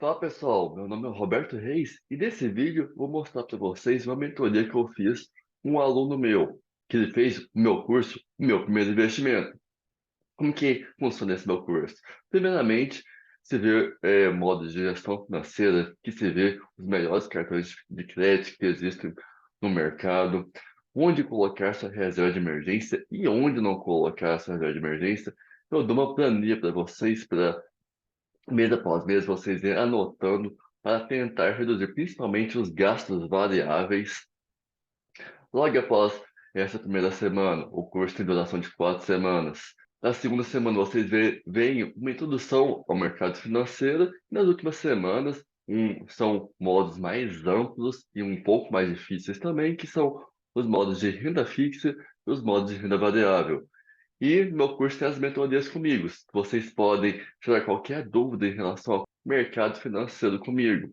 Fala pessoal, meu nome é Roberto Reis e nesse vídeo eu vou mostrar para vocês uma mentoria que eu fiz com um aluno meu, que ele fez o meu curso, o meu primeiro investimento. Como que funciona esse meu curso? Primeiramente, você vê modos de gestão financeira, que você vê os melhores cartões de crédito que existem no mercado, onde colocar sua reserva de emergência e onde não colocar sua reserva de emergência. Eu dou uma planilha para vocês para mês após mês vocês irem anotando para tentar reduzir principalmente os gastos variáveis. Logo após essa primeira semana, o curso tem duração de 4 semanas. Na segunda semana, vocês veem uma introdução ao mercado financeiro. Nas últimas semanas, são modos mais amplos e um pouco mais difíceis também, que são os modos de renda fixa e os modos de renda variável. E meu curso tem as mentorias comigo. Vocês podem tirar qualquer dúvida em relação ao mercado financeiro comigo.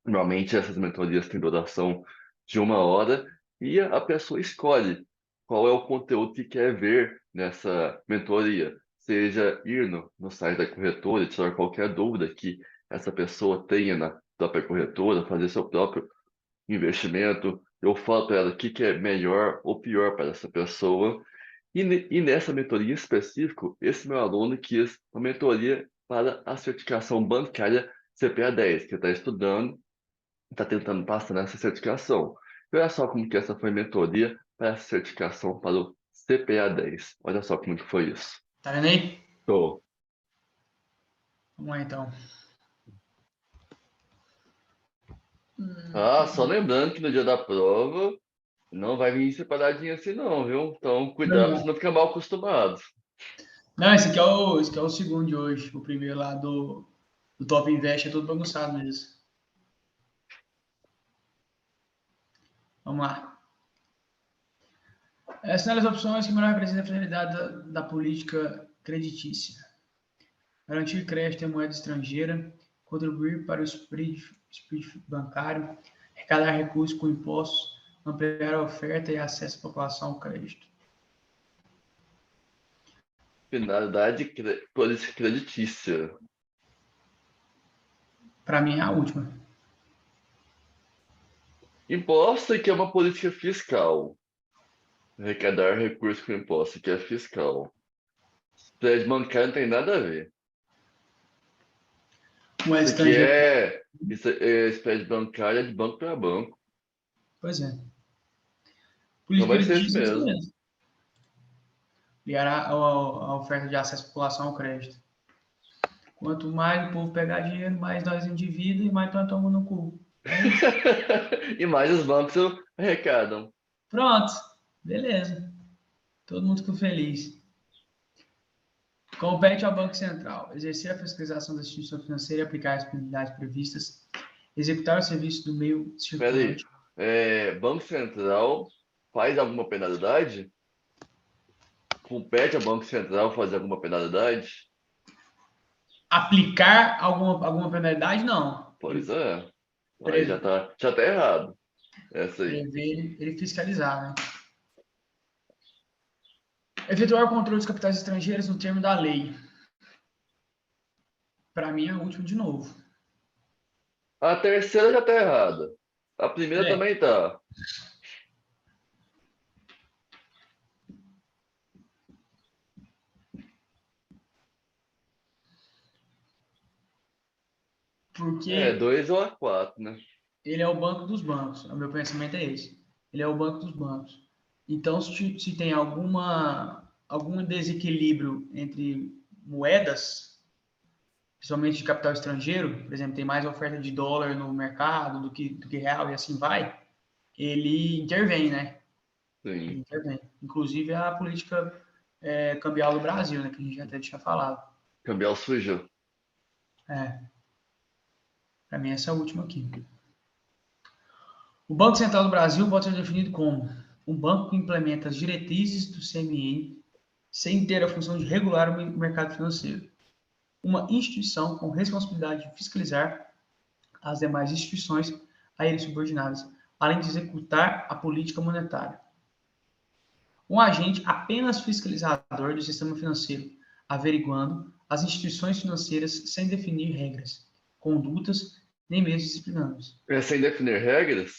Normalmente essas mentorias têm duração de 1 hora e a pessoa escolhe qual é o conteúdo que quer ver nessa mentoria. Seja ir no site da corretora e tirar qualquer dúvida que essa pessoa tenha na própria corretora, fazer seu próprio investimento. Eu falo para ela o que é melhor ou pior para essa pessoa. E nessa mentoria em específico, esse meu aluno quis uma mentoria para a certificação bancária CPA 10, que está estudando, está tentando passar nessa certificação. E olha só como que essa foi a mentoria para essa certificação para o CPA 10. Olha só como que foi isso. Tá vendo aí? Tô. Vamos lá, então. Ah, só lembrando que no dia da prova não vai vir separadinho assim não, viu? Então cuidado para você não ficar mal acostumado. Não, esse aqui é o segundo de hoje. O primeiro lá do Top Invest é todo bagunçado mesmo. Vamos lá. São as opções que melhor representam a finalidade da política creditícia. Garantir crédito em moeda estrangeira, contribuir para o spread bancário, arrecadar recursos com impostos, ampliar a oferta e acesso à população ao crédito. Finalidade política creditícia. Para mim é a última. Imposto que é uma política fiscal. Arrecadar recursos com imposto que é fiscal. Spread bancário não tem nada a ver. Moeda Isso aqui estrangeira. é spread bancário é de banco para banco. Pois é. Então Política vai ser isso creditícia é isso mesmo. mesmo. Ligar a oferta de acesso à população ao crédito. Quanto mais o povo pegar dinheiro, mais nós endivida e mais nós tomamos no cu. É isso. E mais os bancos arrecadam. Pronto. Beleza. Todo mundo ficou feliz. Compete ao Banco Central exercer a fiscalização da instituição financeira e aplicar as penalidades previstas, executar o serviço do meio Espera aí. circulante, Banco Central faz alguma penalidade? Compete ao Banco Central fazer alguma penalidade? aplicar alguma penalidade, não. Pois Ele é. Aí prevê, já tá errado. Essa aí. ele fiscalizar, né? Efetuar o controle dos capitais estrangeiros no termo da lei. Para mim é o último de novo. A terceira já tá errada. A primeira É, também tá. porque 2 ou a 4, né? ele é o banco dos bancos. O meu pensamento é esse. Ele é o banco dos bancos. Então, se tem algum desequilíbrio entre moedas, principalmente de capital estrangeiro, por exemplo, tem mais oferta de dólar no mercado do que real e assim vai, ele intervém, né? Ele Sim. intervém. Inclusive a política cambial do Brasil, né? Que a gente até tinha falado. Cambial sujo. Para mim, essa é a última aqui. O Banco Central do Brasil pode ser definido como um banco que implementa as diretrizes do CMN sem ter a função de regular o mercado financeiro. Uma instituição com responsabilidade de fiscalizar as demais instituições a ele subordinadas, além de executar a política monetária. Um agente apenas fiscalizador do sistema financeiro, averiguando as instituições financeiras sem definir regras. condutas, nem mesmo disciplinadas. É sem definir regras?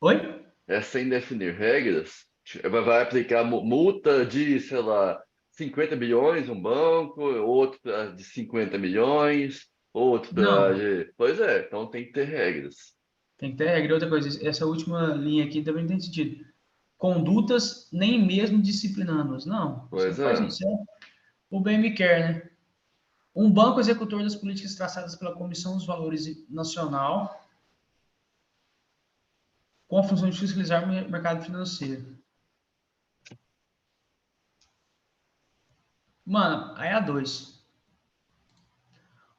Oi? É sem definir regras? Vai aplicar multa de, sei lá, 50 bilhões um banco, outro de 50 milhões, outro Não, de... Pois é, então tem que ter regras. tem que ter regra. Outra coisa, essa última linha aqui também tem sentido. Condutas, nem mesmo disciplinando-as. Não, isso Pois não faz é. isso. O bem me quer, né? Um banco executor das políticas traçadas pela Comissão dos Valores Nacional, com a função de fiscalizar o mercado financeiro. Mano, aí a 2.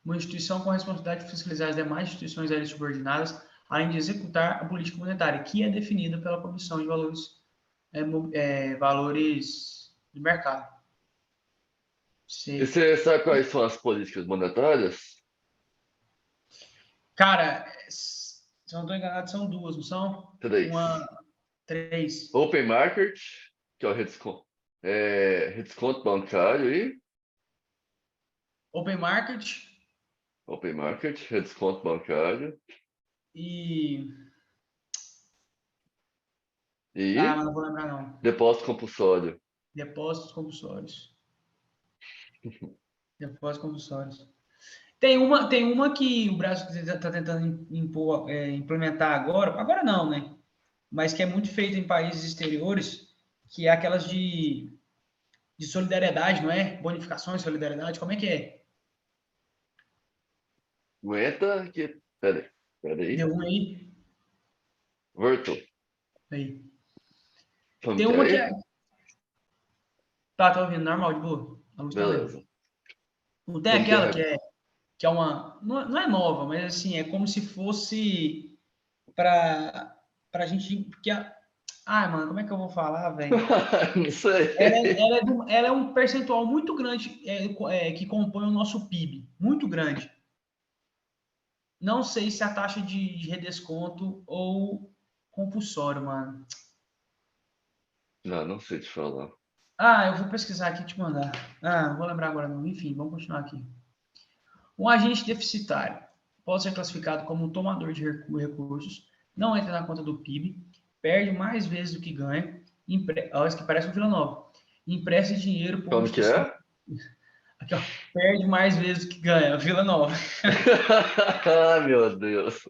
Uma instituição com a responsabilidade de fiscalizar as demais instituições a elas subordinadas, além de executar a política monetária, que é definida pela Comissão de Valores, valores de mercado. E Sei. você sabe quais são as políticas monetárias? Cara, se eu não estou enganado, são duas, não são? Três. Uma, três. Open Market, que é o redesconto bancário e Open Market Open Market, redesconto bancário e... Ah, e mas não vou lembrar não. depósito compulsório. Depósitos compulsórios. Depósitos compulsórios. Tem uma que o Brasil está tentando implementar agora. Agora não, né? Mas que é muito feita em países exteriores, que é aquelas de solidariedade, não é? Bonificações, solidariedade, como é que é? Aguenta que. Peraí. Deu um aí? Voltou. Aí. Como Tem que uma que é? é. Tá ouvindo normal, de boa? A luz tá leve. Beleza. Não tem Como que aquela é? que é uma. Não é nova, mas assim, é como se fosse para a gente. Ai, mano, como é que eu vou falar, velho? Não Ela sei. é, ela, é ela é um percentual muito grande que compõe o nosso PIB. Muito grande. Não sei se a taxa de redesconto ou compulsório, mano. Não sei te falar. Ah, eu vou pesquisar aqui e te mandar. Ah, não vou lembrar agora não. Enfim, vamos continuar aqui. Um agente deficitário pode ser classificado como um tomador de recursos, não entra na conta do PIB, perde mais vezes do que ganha, olha, isso que parece um Vila Nova, empresta dinheiro por Como que instituição. é? Aqui, ó, perde mais vezes do que ganha, Vila Nova. Ah, meu Deus.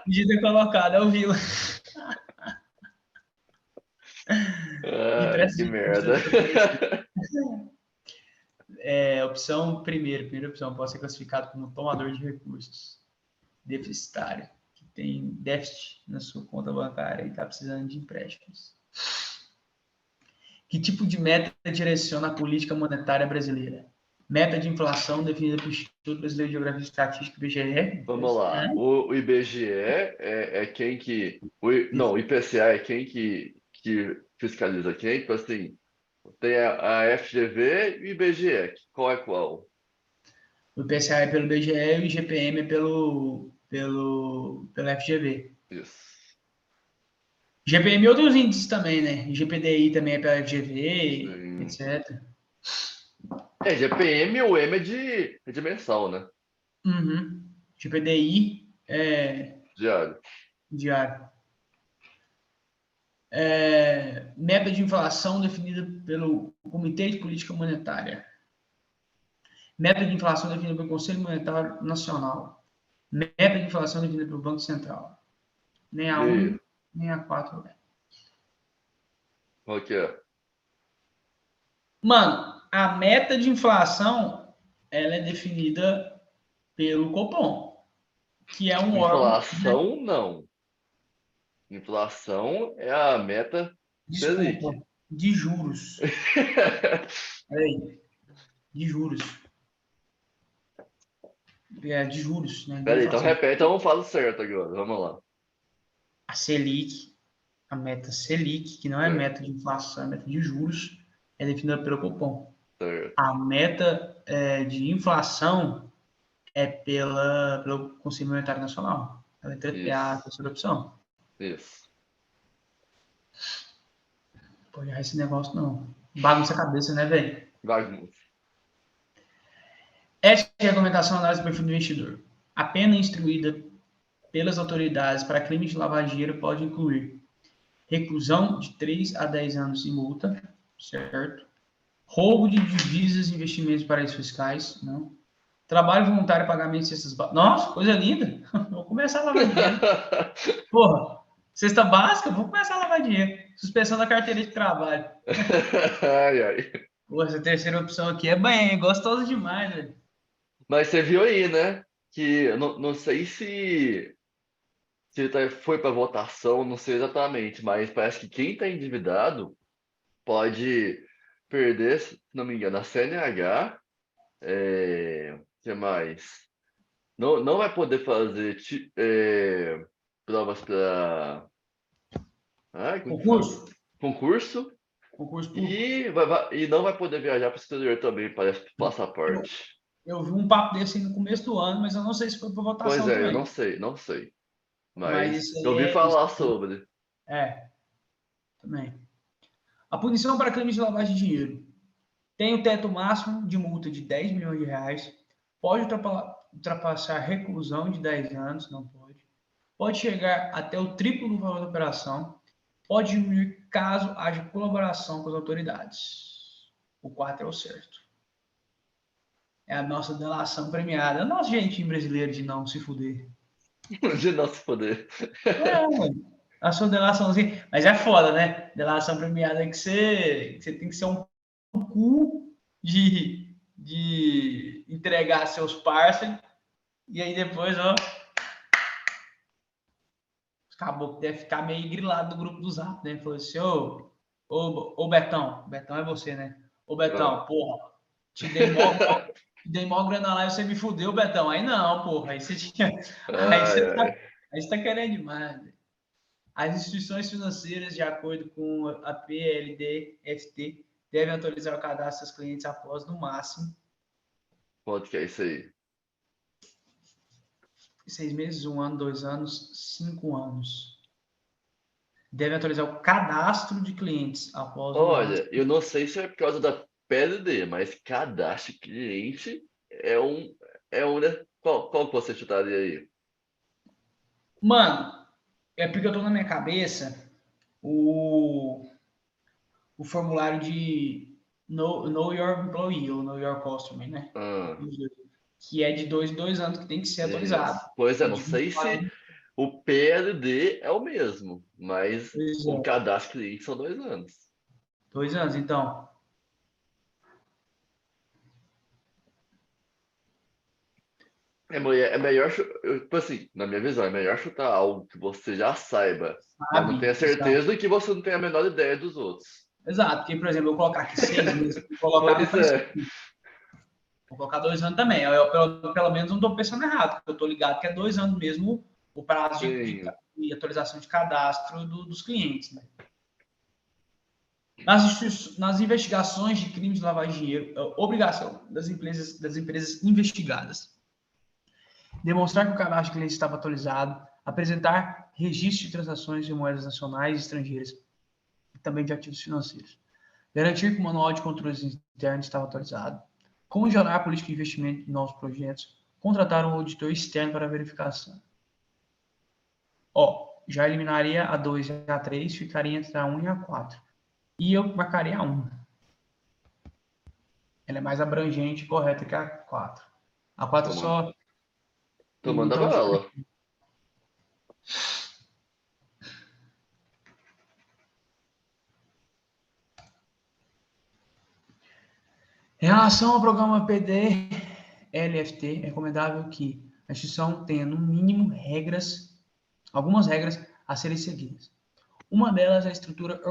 Podia ter colocado, é o Vila. Ai, Empresta que dinheiro por merda. opção primeira opção, pode ser classificado como tomador de recursos. Deficitário, que tem déficit na sua conta bancária e está precisando de empréstimos. Que tipo de meta direciona a política monetária brasileira? Meta de inflação definida pelo Instituto Brasileiro de Geografia e Estatística, IBGE. Vamos lá. O IBGE é quem que. Não, o IPCA é quem que fiscaliza quem? Tipo assim, tem a FGV e o IBGE. Qual é qual? O IPCA é pelo IBGE e o IGPM é pelo FGV. Isso. GPM e outros índices também, né? GPDI também é pela FGV, Sim. etc. É, GPM, o M é de mensal, né? Uhum. GPDI é Diário. diário. Meta de inflação definida pelo Comitê de Política Monetária. Meta de inflação definida pelo Conselho Monetário Nacional. Meta de inflação definida pelo Banco Central. Nem a E aí, 1, nem a 4. qual que é? Mano, a meta de inflação ela é definida pelo Copom, que é um órgão, né? Inflação, não. Inflação é a meta Desculpa, Selic. de juros. Peraí, de juros. De juros, né? Não é Peraí, então inflação. repete, então eu falo certo agora. Vamos lá. A Selic, a meta Selic, que não é Certo, meta de inflação, é meta de juros, é definida pelo Copom. certo. A meta de inflação é pelo Conselho Monetário Nacional. É a Isso, terceira opção. isso. Pode errar esse negócio, não. Bagunça a cabeça, né, velho? Bagunça. Ética e recomendação análise do perfil do investidor. A pena instruída pelas autoridades para crimes de lavagem de dinheiro pode incluir reclusão de 3 a 10 anos e multa, certo? Roubo de divisas e investimentos para paraísos fiscais, não. Trabalho voluntário e pagamento de cestas básicas. Nossa, coisa linda. Vou começar a lavar dinheiro. Porra, cesta básica, vou começar a lavar dinheiro. Suspensão da carteira de trabalho. Ai, ai. Pô, essa terceira opção aqui é bem gostosa demais, velho. Mas você viu aí, né? Que eu não sei se foi para votação, não sei exatamente, mas parece que quem está endividado pode perder, se não me engano, a CNH, que mais? Não vai poder fazer provas para como que fala? Concurso? Concurso Concurso público. e não vai poder viajar para o exterior também, parece, por Eu, passaporte. eu vi um papo desse aí no começo do ano, mas eu não sei se foi para Pois votação é, eu também. não sei, Mas mas isso eu aí ouvi é. falar sobre. É, também. A punição para crimes de lavagem de dinheiro tem o teto máximo de multa de 10 milhões de reais, pode ultrapassar reclusão de 10 anos, não pode. Pode chegar até o triplo do valor da operação, pode diminuir caso haja colaboração com as autoridades. O 4 é o certo. É a nossa delação premiada. É o nosso jeitinho brasileiro de não se fuder. De nosso poder. É, mano. A sua delaçãozinha. Mas é foda, né? Delação premiada é que você tem que ser um cu de entregar seus parceiros. E aí depois, ó. Os caboclos devem ficar meio grilado no grupo do Zap, né? Falou assim, ô Betão. Betão é você, né? Ô Ah. Betão, porra. Te dei mó grana lá e você me fudeu, Betão. Aí não, porra. Aí você tinha. Aí Ai, você tá, ai. aí você tá querendo demais, né? As instituições financeiras, de acordo com a PLD-FT, devem atualizar o cadastro dos clientes após, no máximo, Quanto que é isso aí? 6 meses, 1 ano, 2 anos, 5 anos. Devem atualizar o cadastro de clientes após, no Olha, máximo. eu não sei se é por causa da PLD, mas cadastro de cliente né? Qual que você chutaria aí? Mano, é porque eu tô na minha cabeça o formulário de know Your Employee ou Know Your Customer, né? Ah, Que é de 2 em 2 anos que tem que ser atualizado. isso. Pois é, E não de sei 24 se o PLD é o mesmo, mas Pois o é, cadastro de cliente são 2 anos. 2 anos, então. É melhor, tipo assim, na minha visão, é melhor chutar algo que você já saiba, mas não tenha Sabe? Exato. certeza do que você não tenha a menor ideia dos outros. Exato. Porque, por exemplo, eu colocar aqui 6 meses, vou colocar não Pois faz é, sentido. Vou colocar 2 anos também. Pelo menos não estou pensando errado, porque eu estou ligado que é 2 anos mesmo o prazo sim. de atualização de cadastro dos clientes. Né? Nas investigações de crimes de lavagem de dinheiro, é obrigação das empresas investigadas demonstrar que o cadastro de clientes estava atualizado, apresentar registro de transações de moedas nacionais e estrangeiras e também de ativos financeiros. Garantir que o manual de controles internos estava atualizado. Congelar a política de investimento em novos projetos. Contratar um auditor externo para verificação. Ó, já eliminaria a 2 e a 3, ficaria entre a 1 e a 4. E eu marcaria a 1. Ela é mais abrangente e correta que a 4. A 4 Tomando, só tomando a limita os... bala. Em relação ao programa PD-LFT, é recomendável que a instituição tenha, no mínimo, algumas regras a serem seguidas. Uma delas é a estrutura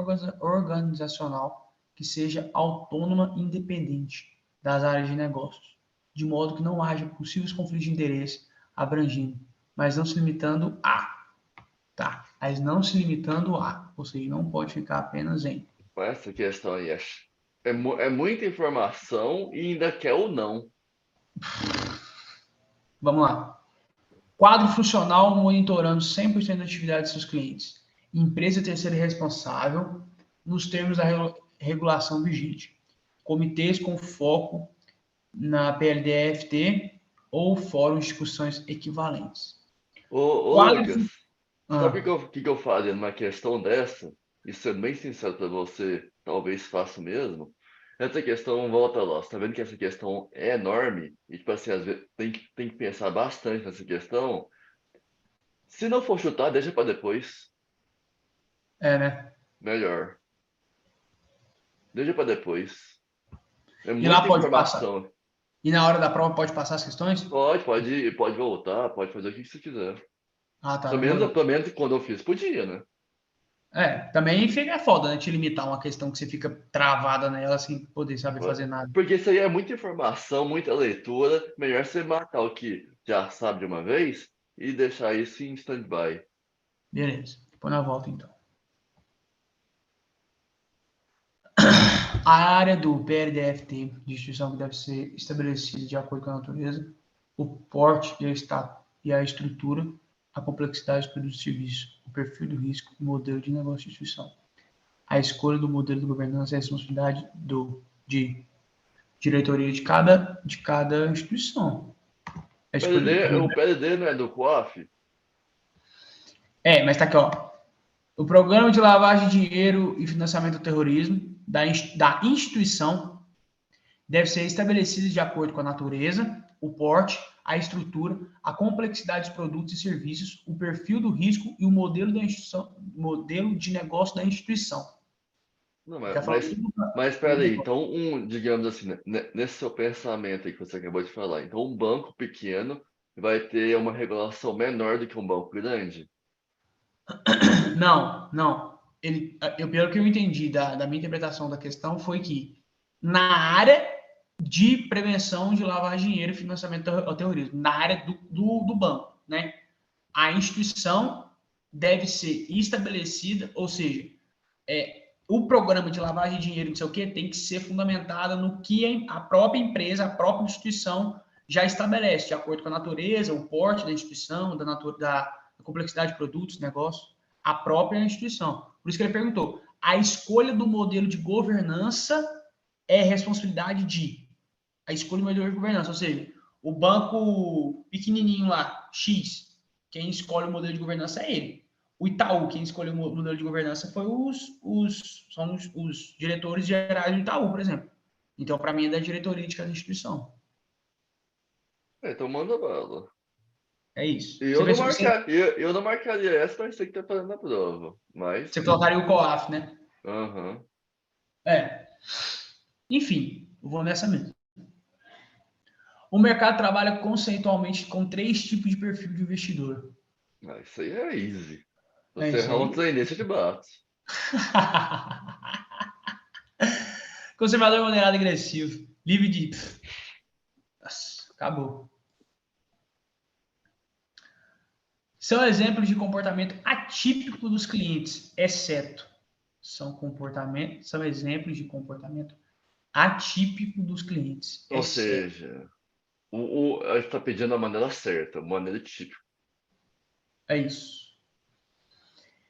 organizacional que seja autônoma e independente das áreas de negócios, de modo que não haja possíveis conflitos de interesse abrangindo, mas não se limitando a, tá? Mas não se limitando a, ou seja, não pode ficar apenas em. Essa questão aí é muita informação e ainda quer ou não. Vamos lá. Quadro funcional monitorando 100% da atividade de seus clientes. Empresa terceira responsável nos termos da regulação vigente. Comitês com foco na PLDFT ou fórum de discussões equivalentes. Ô Lucas, Qualifi... sabe o Ah, que eu faria numa questão dessa? E sendo bem sincero para você, talvez faça o mesmo. Essa questão, volta lá, você tá vendo que essa questão é enorme e, tipo assim, às vezes tem que pensar bastante nessa questão. Se não for chutar, deixa para depois. né? Melhor. Deixa para depois. É E lá muita pode passar. informação. E na hora da prova pode passar as questões? Pode voltar, pode fazer o que você quiser. Ah, tá, Pelo demorou. menos quando eu fiz, podia, né? Também fica foda, né? Te limitar uma questão que você fica travada nela sem poder saber fazer nada. Porque isso aí é muita informação, muita leitura. Melhor você matar o que já sabe de uma vez e deixar isso em stand-by. Beleza. Depois na volta, então. A área do PLDFT, distribuição que deve ser estabelecida de acordo com a natureza, o porte e a estrutura, a complexidade dos produtos e serviços, o perfil do risco e o modelo de negócio de instituição. A escolha do modelo de governança é a responsabilidade de diretoria de cada instituição. A escolha, O PLD não é do COAF? mas tá aqui, ó. O programa de lavagem de dinheiro e financiamento do terrorismo da instituição deve ser estabelecido de acordo com a natureza, o porte, a estrutura, a complexidade dos produtos e serviços, o perfil do risco e o modelo da instituição, modelo de negócio da instituição. Não, Ele está falando tudo mas do espera aí. negócio. Então, digamos assim, né, nesse seu pensamento aí que você acabou de falar, então um banco pequeno vai ter uma regulação menor do que um banco grande? Não, não. Pelo que eu entendi da minha interpretação da questão foi que na área de prevenção de lavagem de dinheiro e financiamento ao terrorismo, na área do banco, né? A instituição deve ser estabelecida, ou seja, o programa de lavagem de dinheiro, não sei o quê, tem que ser fundamentada no que a própria empresa, a própria instituição já estabelece, de acordo com a natureza, o porte da instituição, da complexidade de produtos, negócios, a própria instituição. Por isso que ele perguntou, a escolha do modelo de governança é responsabilidade a escolha do modelo de governança, ou seja, o banco pequenininho lá, X, quem escolhe o modelo de governança é ele. O Itaú, quem escolheu o modelo de governança foi são os diretores gerais do Itaú, por exemplo. Então, para mim, é da diretoria de cada instituição. Então manda bala. É isso. E eu não marcaria essa, mas você que tá fazendo a prova. Mas, Você colocaria o COAF, né? aham. É. Enfim, eu vou nessa mesmo. O mercado trabalha conceitualmente com três tipos de perfil de investidor. Isso aí é easy. É Você isso errar um aí. treinista de bate. Conservador moderado agressivo. Livre de. Nossa, acabou. São exemplos de comportamento atípico dos clientes, exceto. São exemplos de comportamento atípico dos clientes, Ou exceto. seja, a gente está pedindo a maneira certa, a maneira típica. É isso.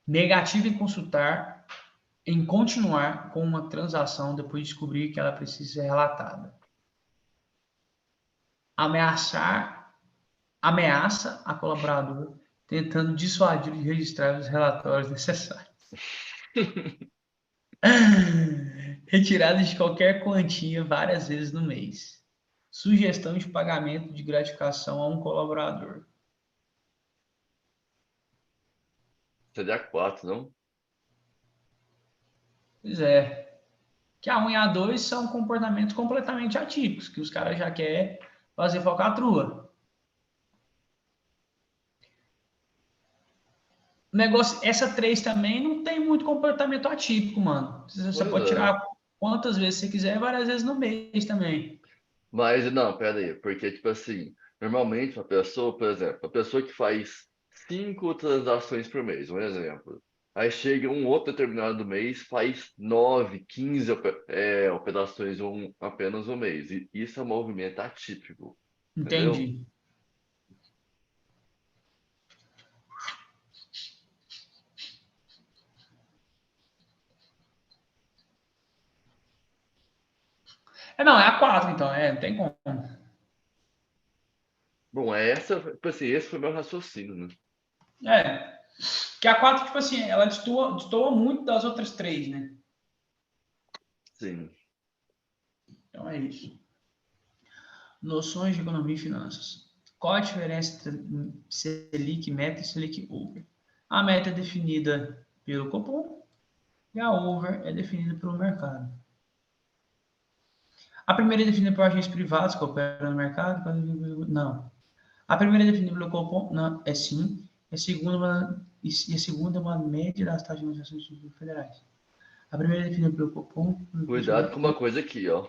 Negativo em continuar com uma transação depois de descobrir que ela precisa ser relatada. Ameaça a colaborador, tentando dissuadir de registrar os relatórios necessários. Retirada de qualquer quantia várias vezes no mês. Sugestão de pagamento de gratificação a um colaborador. Seria quatro, não? Pois é. Que a 1 e a 2 são comportamentos completamente atípicos, que os caras já querem fazer falcatrua. O negócio, essa 3 também não tem muito comportamento atípico, mano. Você Pois pode é. tirar quantas vezes você quiser, várias vezes no mês também. Mas não, pera aí, porque, tipo assim, normalmente uma pessoa, por exemplo, a pessoa que faz 5 transações por mês, um exemplo. Aí chega um outro determinado mês, faz 9, 15 operações apenas um mês. E isso é um movimento atípico, entendeu? Entendi. Não, é a 4, então. Não tem como. Bom, tipo assim, esse foi meu raciocínio, né? Que a 4, tipo assim, ela destoa muito das outras 3, né? Sim. Então é isso. Noções de economia e finanças. Qual a diferença entre Selic Meta e Selic Over? A meta é definida pelo Copom e a Over é definida pelo mercado. A primeira é definida por agentes privados que operam no mercado. Não. A primeira é definida pelo Copom, não, é sim. E a segunda é uma média das taxas de negociação dos juros federais. A primeira é definida pelo Copom. Cuidado com uma coisa aqui, ó.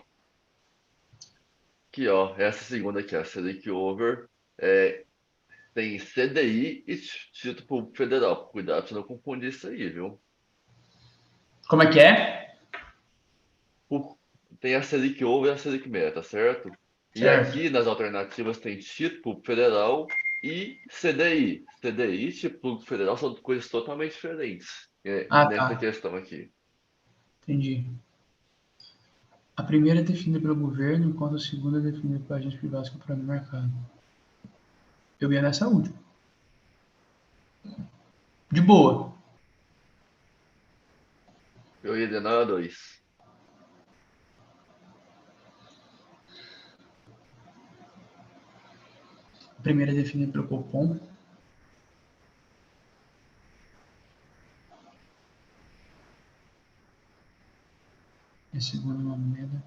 Aqui, ó. Essa segunda aqui, a Selic Over, é, tem CDI e Título Público Federal. Cuidado pra você não confundir isso aí, viu? Como é que é? O- Tem a Selic Over e a Selic Meta, certo? E Certo. aqui nas alternativas tem Título Público Federal e CDI. CDI e Título Público Federal são coisas totalmente diferentes, Ah, nessa tá. questão aqui. Entendi. A primeira é definida pelo governo, enquanto a segunda é definida por agentes privados que operam no mercado. Eu ia nessa última. De boa. Eu ia de nada 2. A primeira é definida pelo Copom. E a segunda é uma moeda.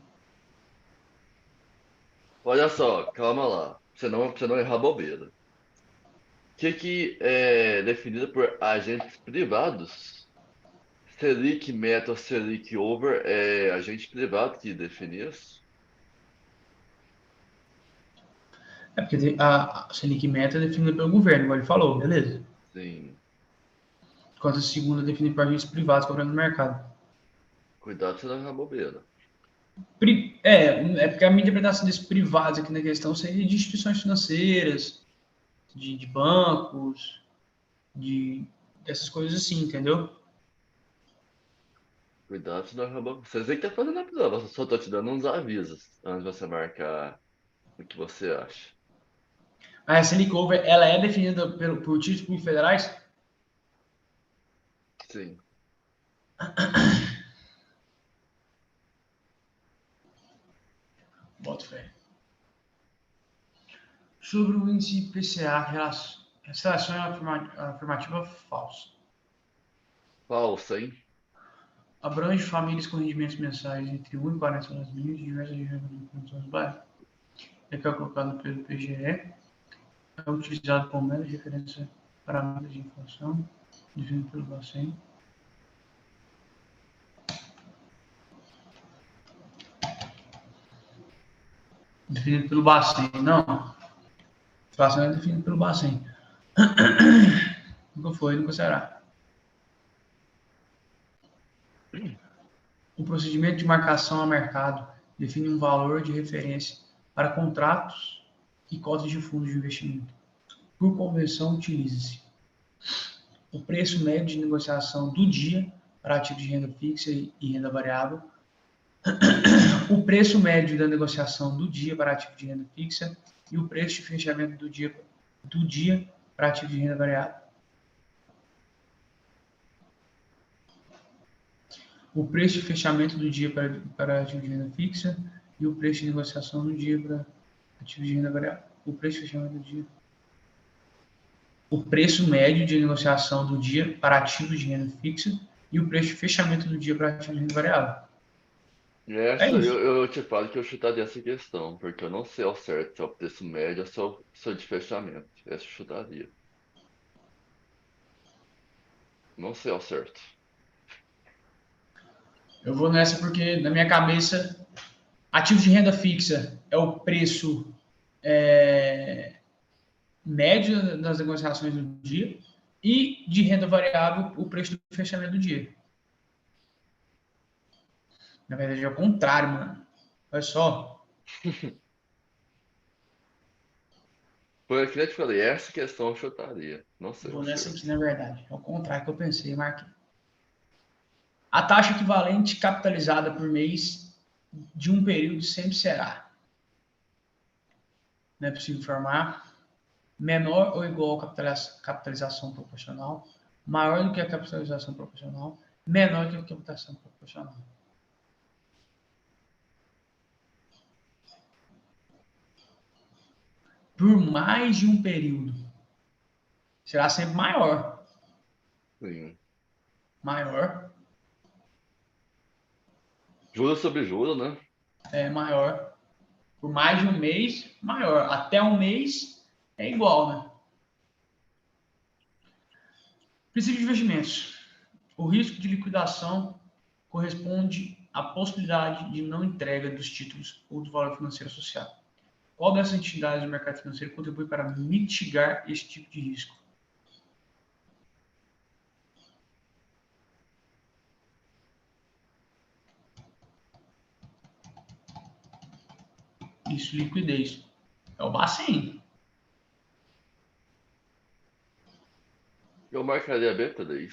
Olha só, calma lá. Pra você não errar bobeira. O que é definido por agentes privados? Selic Meta ou Selic Over é agente privado que define isso? É porque a Selic Meta é definida pelo governo, igual ele falou, beleza. Sim. Enquanto a segunda é definida por agentes privados que operam no mercado. Cuidado pra você não errar bobeira. É porque a minha interpretação desses privados aqui na questão seria de instituições financeiras, de bancos, dessas coisas assim, entendeu? Cuidado pra você não errar bobeira. Vocês aí que tá fazendo a prova. Eu só tô te dando uns avisos antes de você marcar o que você acha. A Selic Over, ela é definida por títulos públicos federais? Sim. Boto fé. Sobre o índice IPCA, relação afirmativa falsa. Falsa, hein? Abrange famílias com rendimentos mensais entre 1 e 40 salários mínimos de diversas regiões de condições baixas. É calculado pelo PGE. É utilizado como mera referência para a meta de inflação, definido pelo Bacen. Definido pelo Bacen, não. O Bacen é definido pelo Bacen. Nunca foi, nunca será. O procedimento de marcação a mercado define um valor de referência para contratos e cotas de fundos de investimento. Por convenção, utiliza-se o preço médio de negociação do dia para ativos de renda fixa e renda variável, o preço médio da negociação do dia para ativos de renda fixa e o preço de fechamento do dia para ativos de renda variável. O preço de fechamento do dia para ativos de renda fixa e o preço de negociação do dia para ativos de renda variável. O preço de fechamento do dia. O preço médio de negociação do dia para ativos de renda fixa e o preço de fechamento do dia para ativos de renda variável. É Essa isso. eu te falo que eu chutaria essa questão, porque eu não sei ao certo se é o preço médio ou se é o de fechamento. Essa eu chutaria. Não sei ao certo. Eu vou nessa porque, na minha cabeça, ativos de renda fixa é o preço médio das negociações do dia e de renda variável o preço do fechamento do dia. Na verdade, é o contrário, mano. Olha só. Foi aquilo que eu te falei, essa questão eu chutaria. Não sei ao Vou nessa aqui, certo. na verdade. É o contrário que eu pensei, Marquinhos. A taxa equivalente capitalizada por mês de um período sempre será. Não é possível informar menor ou igual à capitalização proporcional, maior do que a capitalização proporcional, menor que a capitalização proporcional. Por mais de um período, será sempre maior. Sim. Maior, Juros sobre juros, né? maior. Por mais de um mês, maior. Até um mês é igual, né? Princípio de investimentos. O risco de liquidação corresponde à possibilidade de não entrega dos títulos ou do valor financeiro associado. Qual dessas entidades do mercado financeiro contribui para mitigar esse tipo de risco? Isso, liquidez. É o Bacen. Eu marcaria B3.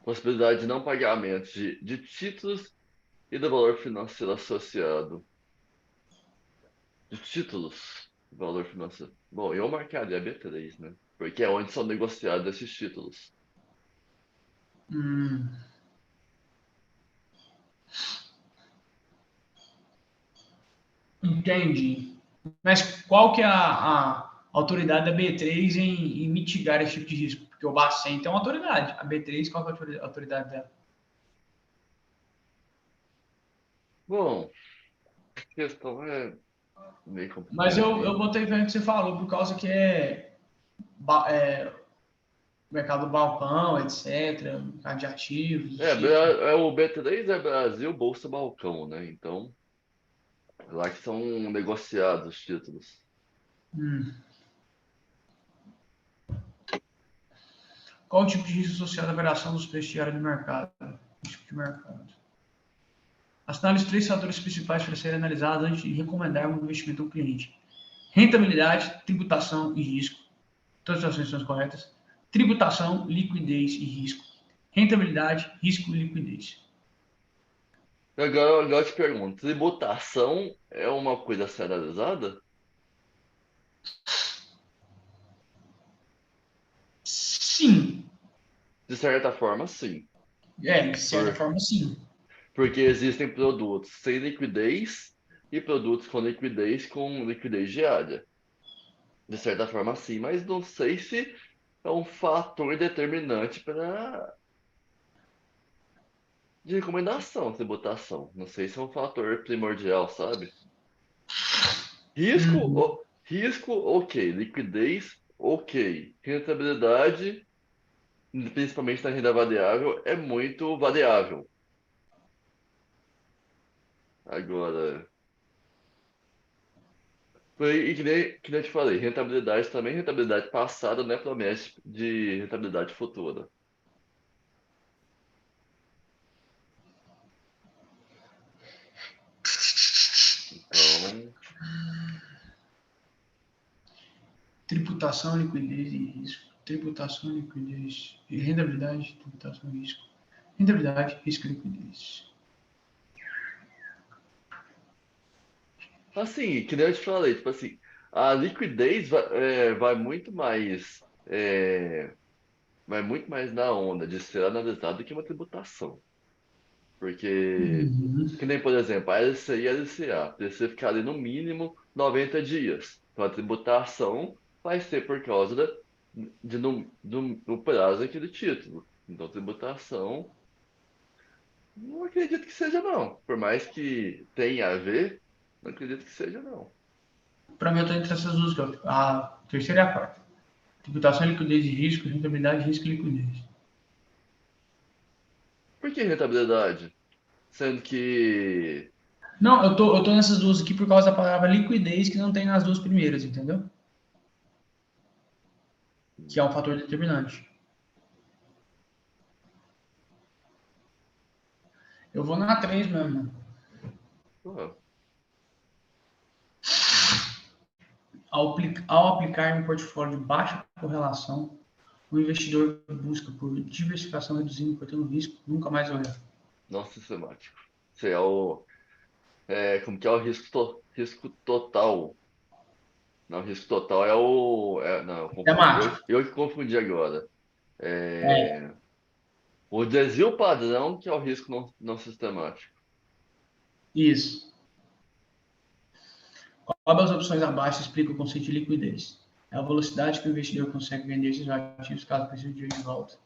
Possibilidade de não pagamento de títulos e do valor financeiro associado. De títulos, valor financeiro. Bom, eu marcaria B3, né? Porque é onde são negociados esses títulos. Hum, entendi. Mas qual que é a autoridade da B3 em mitigar esse tipo de risco? Porque o Bacen tem uma autoridade. A B3, qual que é a autoridade dela? Bom, a questão é meio Mas complicada eu aqui. botei vendo que você falou, por causa que é mercado do balcão, etc., mercado de ativos, É, títulos. o B3 é Brasil, Bolsa Balcão, né? Então, lá que são negociados os títulos. Hum. Qual o tipo de risco associado à variação dos preços diários do mercado? Tipo de mercado. Assinale os três fatores principais para serem analisados antes de recomendar um investimento ao cliente: rentabilidade, tributação e risco. Todas as ações são corretas. Tributação, liquidez e risco. Rentabilidade, risco e liquidez. Agora eu te pergunto, tributação é uma coisa a ser analisada? Sim. De certa forma, sim. De certa Por, forma, sim. porque existem produtos sem liquidez e produtos com liquidez diária. De certa forma, sim, mas não sei se é um fator determinante para de recomendação, tributação. Não sei se é um fator primordial, sabe? Risco, Uhum. risco, ok. Liquidez, ok. Rentabilidade, principalmente na renda variável, é muito variável. Agora, e que nem eu te falei, rentabilidade também, rentabilidade passada não é promessa de rentabilidade futura. Então, Tributação, liquidez e risco. Tributação, liquidez e rentabilidade, tributação e risco. Rentabilidade, risco e liquidez. assim, que nem eu te falei, tipo assim, a liquidez vai muito mais na onda de ser analisada do que uma tributação. Porque, Uhum. que nem, por exemplo, a LCI e a LCA, precisa ficar ali no mínimo 90 dias. Então, a tributação vai ser por causa do prazo daquele título. Então, tributação, não acredito que seja, não. Por mais que tenha a ver, não acredito que seja, não. Para mim, eu estou entre essas duas, a terceira e a quarta. Tributação, liquidez e risco, rentabilidade, risco e liquidez. Por que rentabilidade? Sendo que. Não, eu tô nessas duas aqui por causa da palavra liquidez que não tem nas duas primeiras, entendeu? Que é um fator determinante. Eu vou na 3 mesmo. Pô, Ao aplicar em um portfólio de baixa correlação, o investidor busca por diversificação, reduzindo e cortando o risco, nunca mais olhar. nossa, sistemático. Isso como que é o risco total? Não, risco total é não, eu confundi. Eu, Temático. eu que confundi agora. É, É, o desvio padrão, que é o risco não sistemático. isso. Qual das opções abaixo explica o conceito de liquidez? É a velocidade que o investidor consegue vender seus ativos caso precise de dinheiro de volta.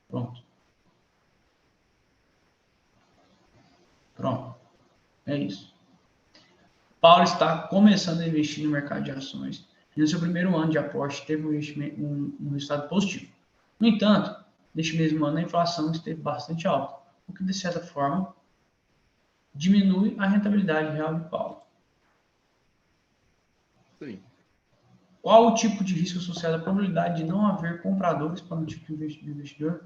Pronto. Pronto. É isso. Paulo está começando a investir no mercado de ações. E no seu primeiro ano de aporte, teve um resultado positivo. No entanto, neste mesmo ano, a inflação esteve bastante alta, o que, de certa forma, diminui a rentabilidade real de Paulo. Sim. Qual o tipo de risco associado à probabilidade de não haver compradores para um tipo de investidor?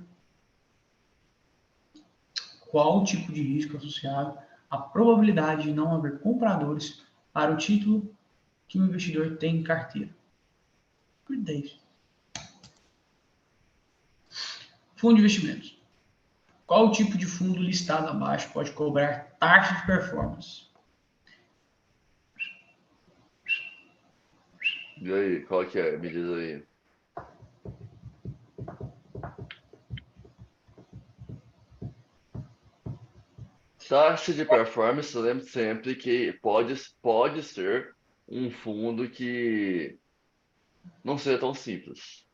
Qual o tipo de risco associado à probabilidade de não haver compradores para o título que o investidor tem em carteira? Por 10. Fundo de investimentos. Qual o tipo de fundo listado abaixo pode cobrar taxa de performance? E aí, qual que é? Me diz aí. Taxa de performance, lembre sempre que pode ser um fundo que não seja tão simples.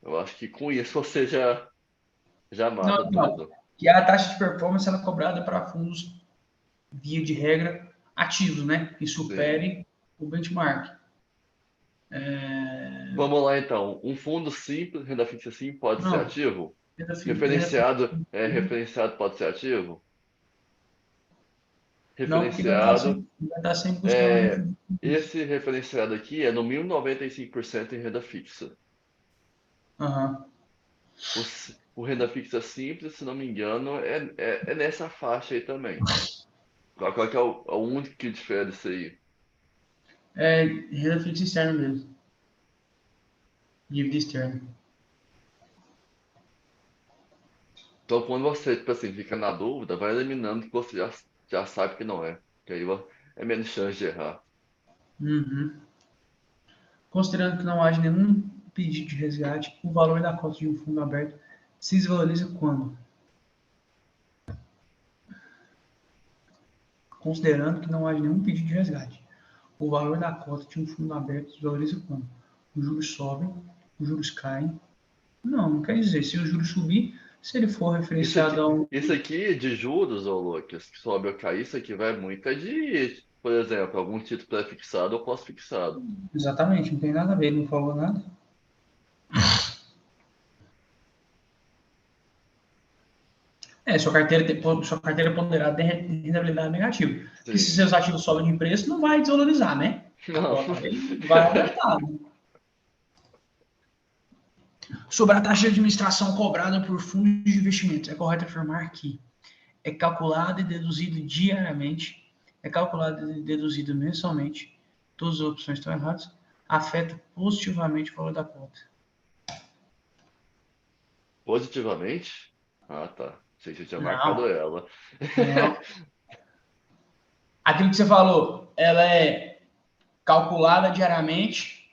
Eu acho que com isso você já Não, mata não. tudo. Que a taxa de performance ela é cobrada para fundos, via de regra, ativos, né? Que Sim. supere o benchmark. É... Vamos lá então. Um fundo simples, renda fixa sim, pode ser Não, ativo? renda Referenciado pode ser ativo? não, porque Referenciado, vai estar sempre buscando é, refúgio. esse referenciado aqui é no mínimo 95% em renda fixa. Aham. O renda fixa simples, se não me engano, é nessa faixa aí também. Qual que é o único que difere isso aí? É renda fixa externa mesmo. Dívida externa. Então, quando você, tipo assim, fica na dúvida, vai eliminando que você já sabe que não é. Que aí é menos chance de errar. Uhum. Considerando que não haja nenhum pedido de resgate, o valor da cota de um fundo aberto se desvaloriza quando? Considerando que não haja nenhum pedido de resgate, o valor da cota de um fundo aberto se desvaloriza quando? Os juros sobem, os juros caem. Não quer dizer, se o juros subir, se ele for referenciado a um. Isso aqui de juros, ô Lucas, que sobe ou cai, isso aqui vai muito é de, por exemplo, algum título pré-fixado ou pós-fixado. Exatamente, não tem nada a ver, ele não falou nada. Sua carteira ponderada tem rentabilidade negativa. Porque se Sim. seus ativos sobem de preço, não vai desvalorizar, né? A Não. cota vai aumentar. Né? Sobre a taxa de administração cobrada por fundos de investimentos, é correto afirmar que é calculado e deduzido diariamente, é calculado e deduzido mensalmente, todas as opções estão erradas, afeta positivamente o valor da cota. Positivamente? Ah, tá. Sei que você tinha marcado Não, ela. não. Aquilo que você falou, ela é calculada diariamente,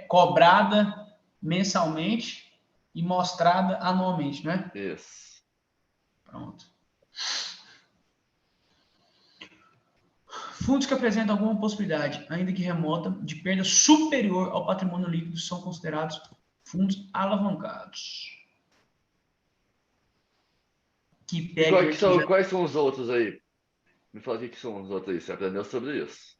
cobrada mensalmente e mostrada anualmente, né? Isso. Pronto. Fundos que apresentam alguma possibilidade, ainda que remota, de perda superior ao patrimônio líquido são considerados fundos alavancados. Que E pegue aqui já. quais são os outros aí? Me fala o que são os outros aí. Você aprendeu sobre isso?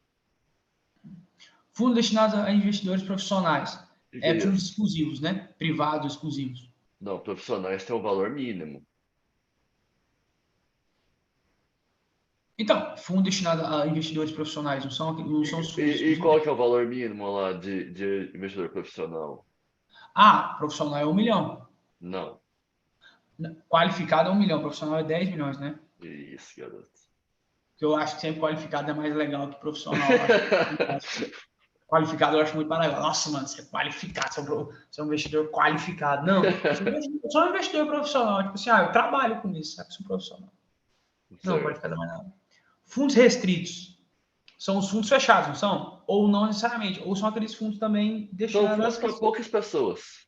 Fundos destinados a investidores profissionais. O que é Fundos isso? exclusivos, né? Privados exclusivos. Não, profissionais têm um valor mínimo. Então, fundo destinado a investidores profissionais, não são os fundos E exclusivos? qual que é o valor mínimo lá de investidor profissional? Ah, profissional é 1 milhão. Não. Qualificado é 1 milhão. Profissional é 10 milhões, né? Isso, garoto. Que eu acho que sempre qualificado é mais legal que profissional. Qualificado eu acho muito mais legal. Nossa, mano, você é qualificado, você é um investidor qualificado. Não, eu sou um investidor profissional. Tipo assim, eu trabalho com isso, sabe? Sou profissional. Não, Certo. qualificado é mais nada. Fundos restritos são os fundos fechados, não são? Ou não necessariamente, ou são aqueles fundos também São destinados fundos às para pessoas. poucas pessoas.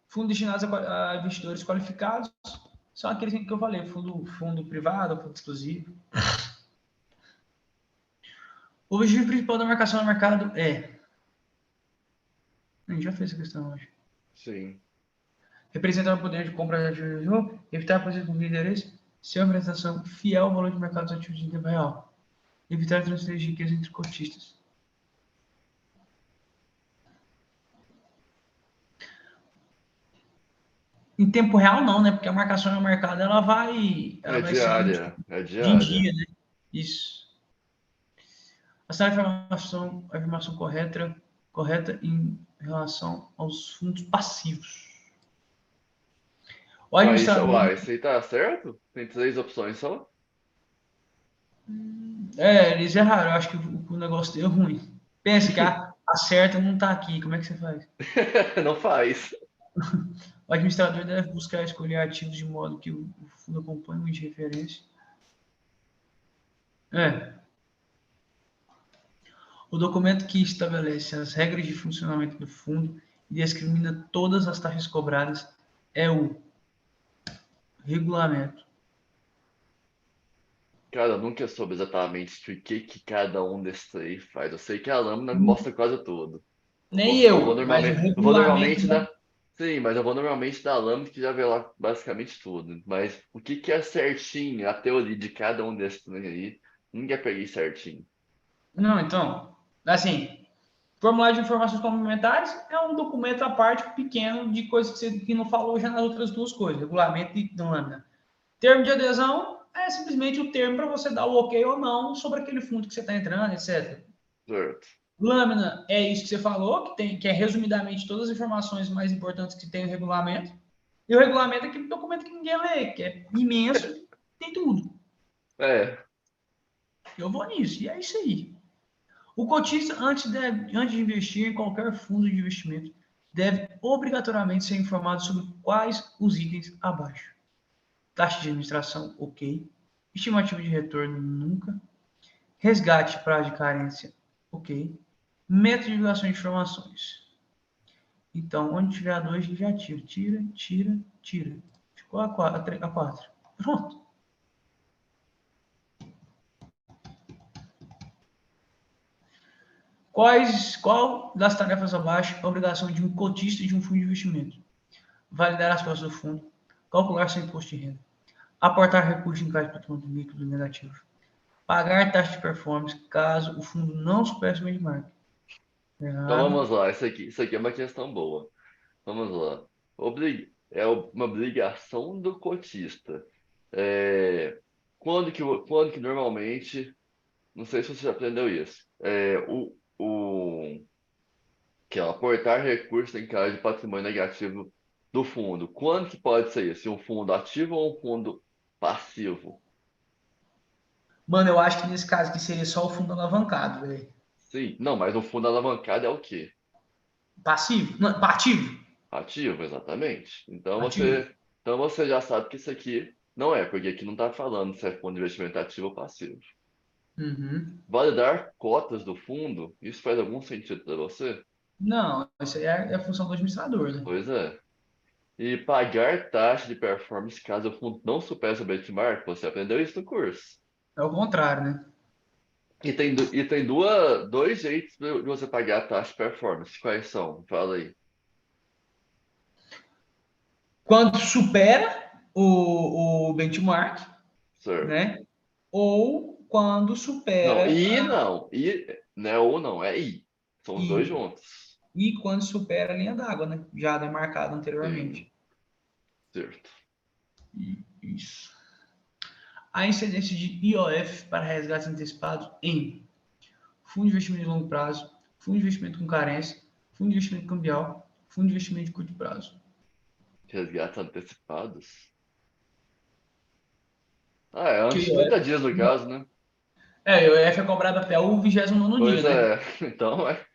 Fundos destinados a investidores qualificados são aqueles que eu falei, fundo privado, fundo exclusivo. O objetivo principal da marcação no mercado é... A gente já fez essa questão hoje. Sim. Representar o poder de compra de ativos, evitar a posição com interesse, ser uma apresentação fiel ao valor de mercado dos ativos em tempo real, evitar a transferência de riqueza entre cotistas. Em tempo real não, né? Porque a marcação no mercado ela vai sendo É dia em diária. dia, né? Isso. Assinale a informação correta em relação aos fundos passivos. O administrador. Isso aí tá certo? Tem 3 opções só? Eles erraram. Eu acho que o negócio deu ruim. Pensa que a certa não está aqui. Como é que você faz? Não faz. O administrador deve buscar escolher ativos de modo que o fundo acompanhe o índice de referência. O documento que estabelece as regras de funcionamento do fundo e discrimina todas as taxas cobradas é o regulamento. Cara, eu nunca soube exatamente o que cada um desses aí faz. Eu sei que a lâmina mostra quase tudo. Nem Eu vou eu, mas o normalmente, regulamento. sim, mas eu vou normalmente da lâmina que já vê lá basicamente tudo. Mas o que é certinho, a teoria de cada um desses aí, nunca peguei certinho. Não, então, assim, formulário de informações complementares é um documento à parte pequeno de coisas que não falou já nas outras duas coisas, regulamento e lâmina. Termo de adesão é simplesmente o termo para você dar o ok ou não sobre aquele fundo que você está entrando, etc. Certo. Lâmina é isso que você falou, que é resumidamente todas as informações mais importantes que tem o regulamento. E o regulamento é aquele documento que ninguém lê, que é imenso, tem tudo. É, Eu vou nisso, e é isso aí. O cotista, antes de investir em qualquer fundo de investimento, deve obrigatoriamente ser informado sobre quais os itens abaixo. Taxa de administração, ok. Estimativa de retorno, nunca. Resgate, prazo de carência, ok. Método de divulgação de informações. Então, onde tiver a 2, já tira. Tira. Ficou a 4. Pronto. Qual das tarefas abaixo é a obrigação de um cotista de um fundo de investimento? Validar as cotas do fundo, calcular seu imposto de renda, aportar recursos em caso de patrimônio líquido negativo, pagar taxa de performance caso o fundo não supere o benchmark. então Errado. vamos lá, isso aqui é uma questão boa. Vamos lá. É uma obrigação do cotista. É, quando que normalmente, não sei se você já aprendeu isso, que é aportar recursos em caso de patrimônio negativo do fundo. Quando que pode ser isso? Um fundo ativo ou um fundo passivo? Mano, eu acho que nesse caso aqui seria só o fundo alavancado, velho. Sim, não, mas um fundo alavancado é o quê? Passivo? Não, ativo. Ativo, exatamente. Ativo. Então você já sabe que isso aqui não é, porque aqui não está falando se é fundo de investimento ativo ou passivo. Uhum. Validar cotas do fundo, isso faz algum sentido para você? Não, isso aí é a função do administrador, né? Pois é. E pagar taxa de performance caso o fundo não supere o benchmark, você aprendeu isso no curso. É o contrário, né? E tem dois jeitos de você pagar a taxa de performance. Quais são? Fala aí. Quando supera o benchmark, Certo. né? Ou quando Não, supera e não. E, né, ou não, é I. São os dois e, juntos. e quando supera a linha d'água, né? Já demarcado Sim, anteriormente. certo. Isso. A incidência de IOF para resgates antecipados em fundo de investimento de longo prazo, fundo de investimento com carência, fundo de investimento cambial, fundo de investimento de curto prazo. Resgates antecipados. Ah, é Que antes de 30 dias no caso, né? o IOF é cobrado até o 29º dia, Pois né? é. Então é.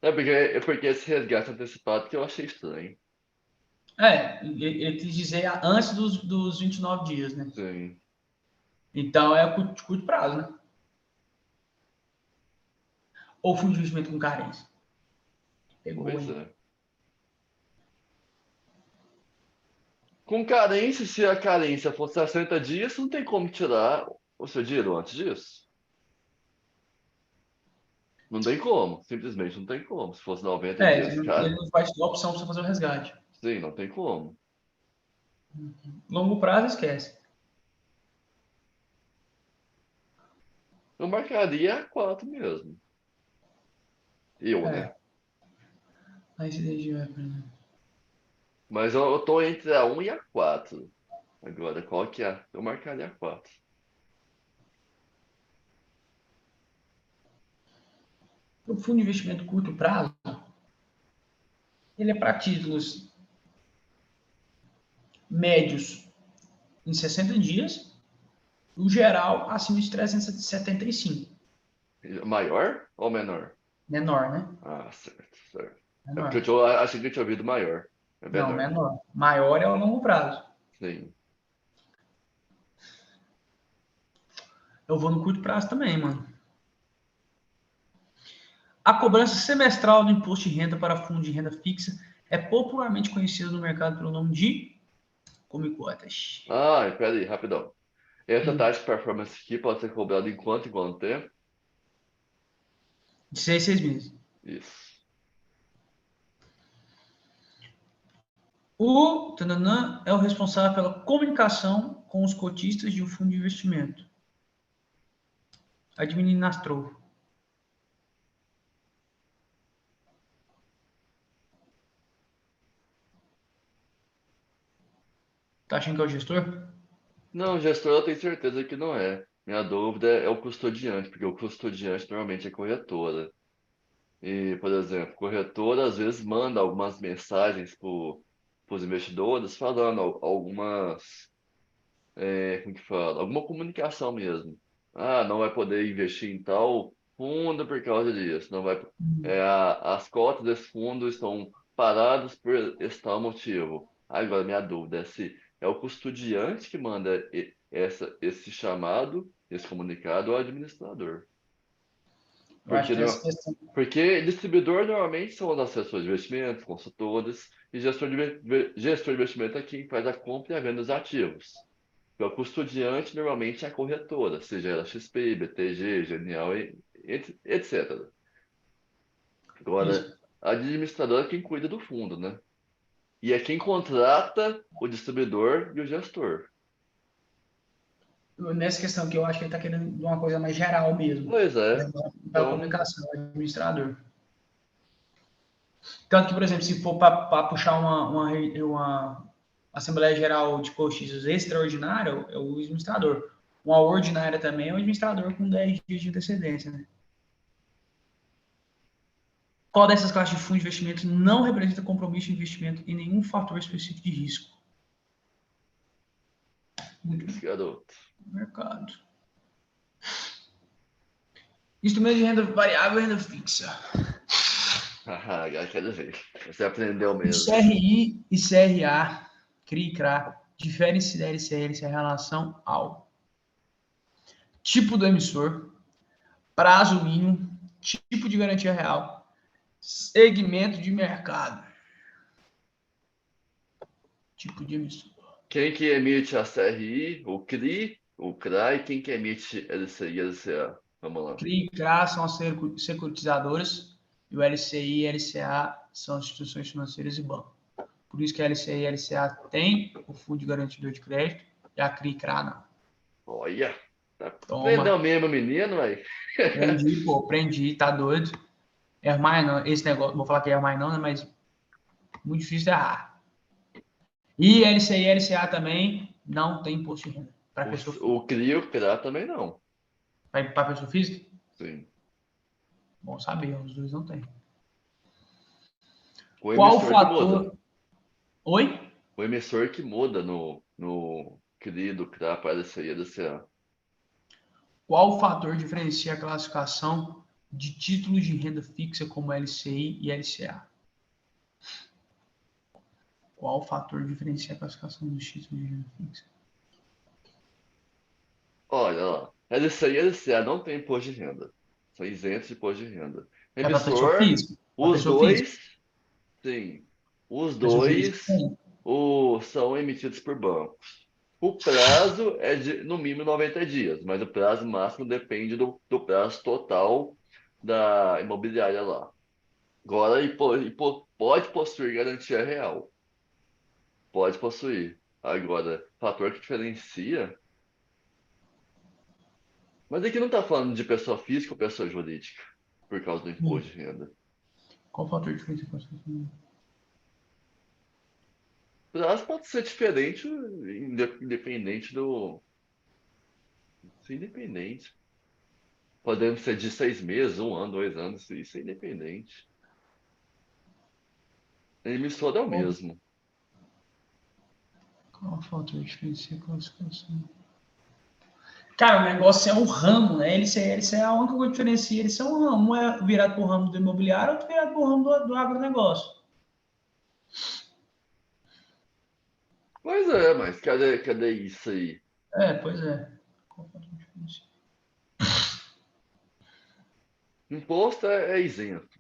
É porque esse resgate antecipado que eu achei estranho. Ele quis dizer antes dos 29 dias, né? Sim. Então é curto prazo, né? Ou fundo de investimento com carência. Pegou, Pois hein? é. Com carência, se a carência for 60 dias, não tem como tirar o seu dinheiro antes disso. Não tem como. Simplesmente não tem como. Se fosse 90 dias, Ele cara, não faz a opção para você fazer o resgate. sim, não tem como. Longo prazo, esquece. Eu marcaria a 4 mesmo. Eu, né? É. Aí se deixa eu ver. Mas eu tô entre a 1 e a 4. Agora, qual que é? Eu marcaria a 4. O fundo de investimento curto prazo, ele é para títulos médios em 60 dias, o geral acima de 375. Maior ou menor? Menor, né? Ah, certo, certo. É porque Menor. achei que eu tinha ouvido maior. É Não, menor. menor. Maior é o longo prazo. Sim. Eu vou no curto prazo também, mano. A cobrança semestral do imposto de renda para fundo de renda fixa é popularmente conhecida no mercado pelo nome de come cotas. Ah, pera aí, rapidão. Essa taxa de performance aqui pode ser cobrada em quanto tempo? De 6 meses. Isso. O tananã é o responsável pela comunicação com os cotistas de um fundo de investimento. Administrador. Tá achando que é o gestor? Não, gestor eu tenho certeza que não é. Minha dúvida é o custodiante, porque o custodiante normalmente é corretora. E, por exemplo, corretora às vezes manda algumas mensagens para os investidores falando algumas, como que fala? Alguma comunicação mesmo. Ah, não vai poder investir em tal fundo por causa disso. Não vai, as cotas desse fundo estão paradas por esse tal motivo. Agora, minha dúvida é se é o custodiante que manda esse chamado, esse comunicado ao administrador. Eu acho Porque, que essa questão. porque distribuidor normalmente são os assessores de investimentos, consultores, e gestor de investimento é quem faz a compra e a venda dos ativos. O custodiante normalmente é a corretora, seja ela XP, BTG, Genial, etc. Isso. Agora, a administradora é quem cuida do fundo, né? E é quem contrata o distribuidor e o gestor. Nessa questão que eu acho que ele está querendo de uma coisa mais geral mesmo. Pois é. Pela Então, comunicação, administrador. Tanto que, por exemplo, se for para puxar uma Assembleia Geral de Cotistas extraordinária, é o administrador. Uma ordinária também é o administrador com 10 dias de antecedência. Né? Qual dessas classes de fundo de investimento não representa compromisso de investimento em nenhum fator específico de risco? Muito esse garoto. mercado. Instrumento de renda variável e renda fixa. Haha, agora quero ver. Você aprendeu O mesmo. CRI e CRA, CRI e CRA, diferem-se da LCI e LCA em relação ao tipo do emissor, prazo mínimo, tipo de garantia real, segmento de mercado, tipo de emissor. Quem que emite a CRI, o CRI, o CRA e quem que emite LCI e LCA? Vamos lá. CRI e CRA são as securitizadoras e o LCI e LCA são as instituições financeiras e bancos. Por isso que a LCI e LCA tem o fundo de garantidor de crédito e a CRI e CRA não. Olha, tá aprendeu Toma, mesmo, menino, aí. prendi, pô, prendi, tá doido. Ermar não, esse negócio, vou falar que é Ermar não, né, mas muito difícil de errar. E LCI e LCA também não tem imposto de renda para O, pessoa física. o CRI e o CRA também não. Para pessoa física? Sim. Bom saber, os dois não tem. O Qual emissor que muda. fator. Oi? O emissor que muda no CRI do CRA para LCI e LCA. Qual fator diferencia a classificação de títulos de renda fixa como LCI e LCA? Qual fator diferencia a classificação dos títulos de renda fixa? Olha lá, LCI e LCA não tem imposto de renda. São isentos de imposto de renda. É para pessoa Emissor, física? Para os pessoa física. dois, sim, os Pessoa física dois tem. são emitidos por bancos. O prazo é de, no mínimo, 90 dias, mas o prazo máximo depende do prazo total da imobiliária lá. Agora, pode possuir garantia real. Pode possuir. Agora, fator que diferencia. Mas aqui não está falando de pessoa física ou pessoa jurídica, por causa do imposto de renda. Qual fator diferencia a classificação? O prazo pode ser diferente, independente do. Independente. Podemos ser de 6 meses, 1 ano, 2 anos, isso é independente. A emissora é o Qual, mesmo. qual fator diferencia a classificação? Cara, o negócio é o ramo, né? Ele é a única coisa que diferencia. Eles são um ramo. Um é virado para o ramo do imobiliário, outro virado para o ramo do agronegócio. Pois é, mas cadê isso aí? É, pois é. Qual fator diferencia? Imposto é isento.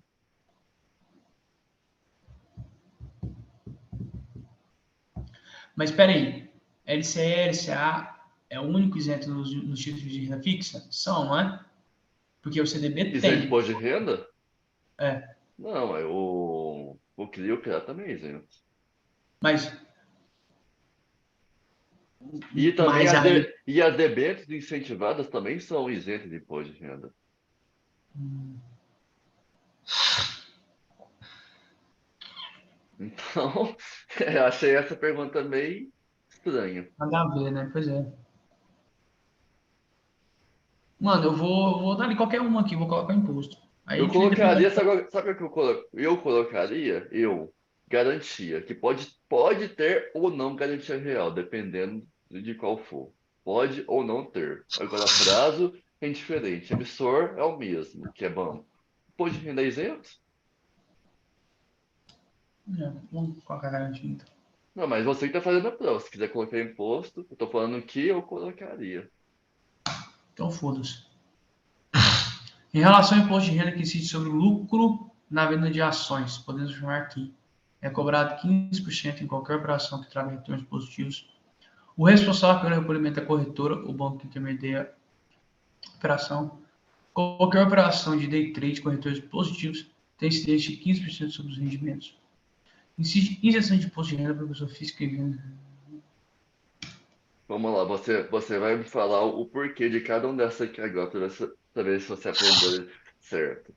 Mas espera aí. LCE e LCA é o único isento nos títulos de renda fixa? São, não é? Porque o CDB Isento de tem. imposto de renda? É. Não, mas o CRI e o CRA também é isento. Mas, E também mas aí. e as debêntures incentivadas também são isentas de imposto de renda. Então, eu achei essa pergunta meio estranha. Nada a ver, né? Pois é. Mano, eu vou dar ali qualquer uma aqui, vou colocar imposto. Aí a Eu gente vê depois. colocaria, sabe o que eu colocaria? Garantia, que pode ter ou não garantia real, dependendo de qual for. Pode ou não ter. Agora, prazo é indiferente. Emissor é o mesmo, que é banco. Imposto de renda é isento? É, vamos colocar garantia então. Não, mas você que está fazendo a prova. Se quiser colocar imposto, eu estou falando que eu colocaria. Então foda-se. Em relação ao imposto de renda que incide sobre o lucro na venda de ações, podemos afirmar que é cobrado 15% em qualquer operação que traga retornos positivos. O responsável pelo recolhimento é a corretora, o banco que intermedia a operação. Qualquer operação de day trade com retornos positivos tem incidência de 15% sobre os rendimentos. Incide isenção de imposto de renda para pessoa física e venda. Vamos lá, você vai me falar o porquê de cada um dessas aqui agora, para ver se você aprendeu certo.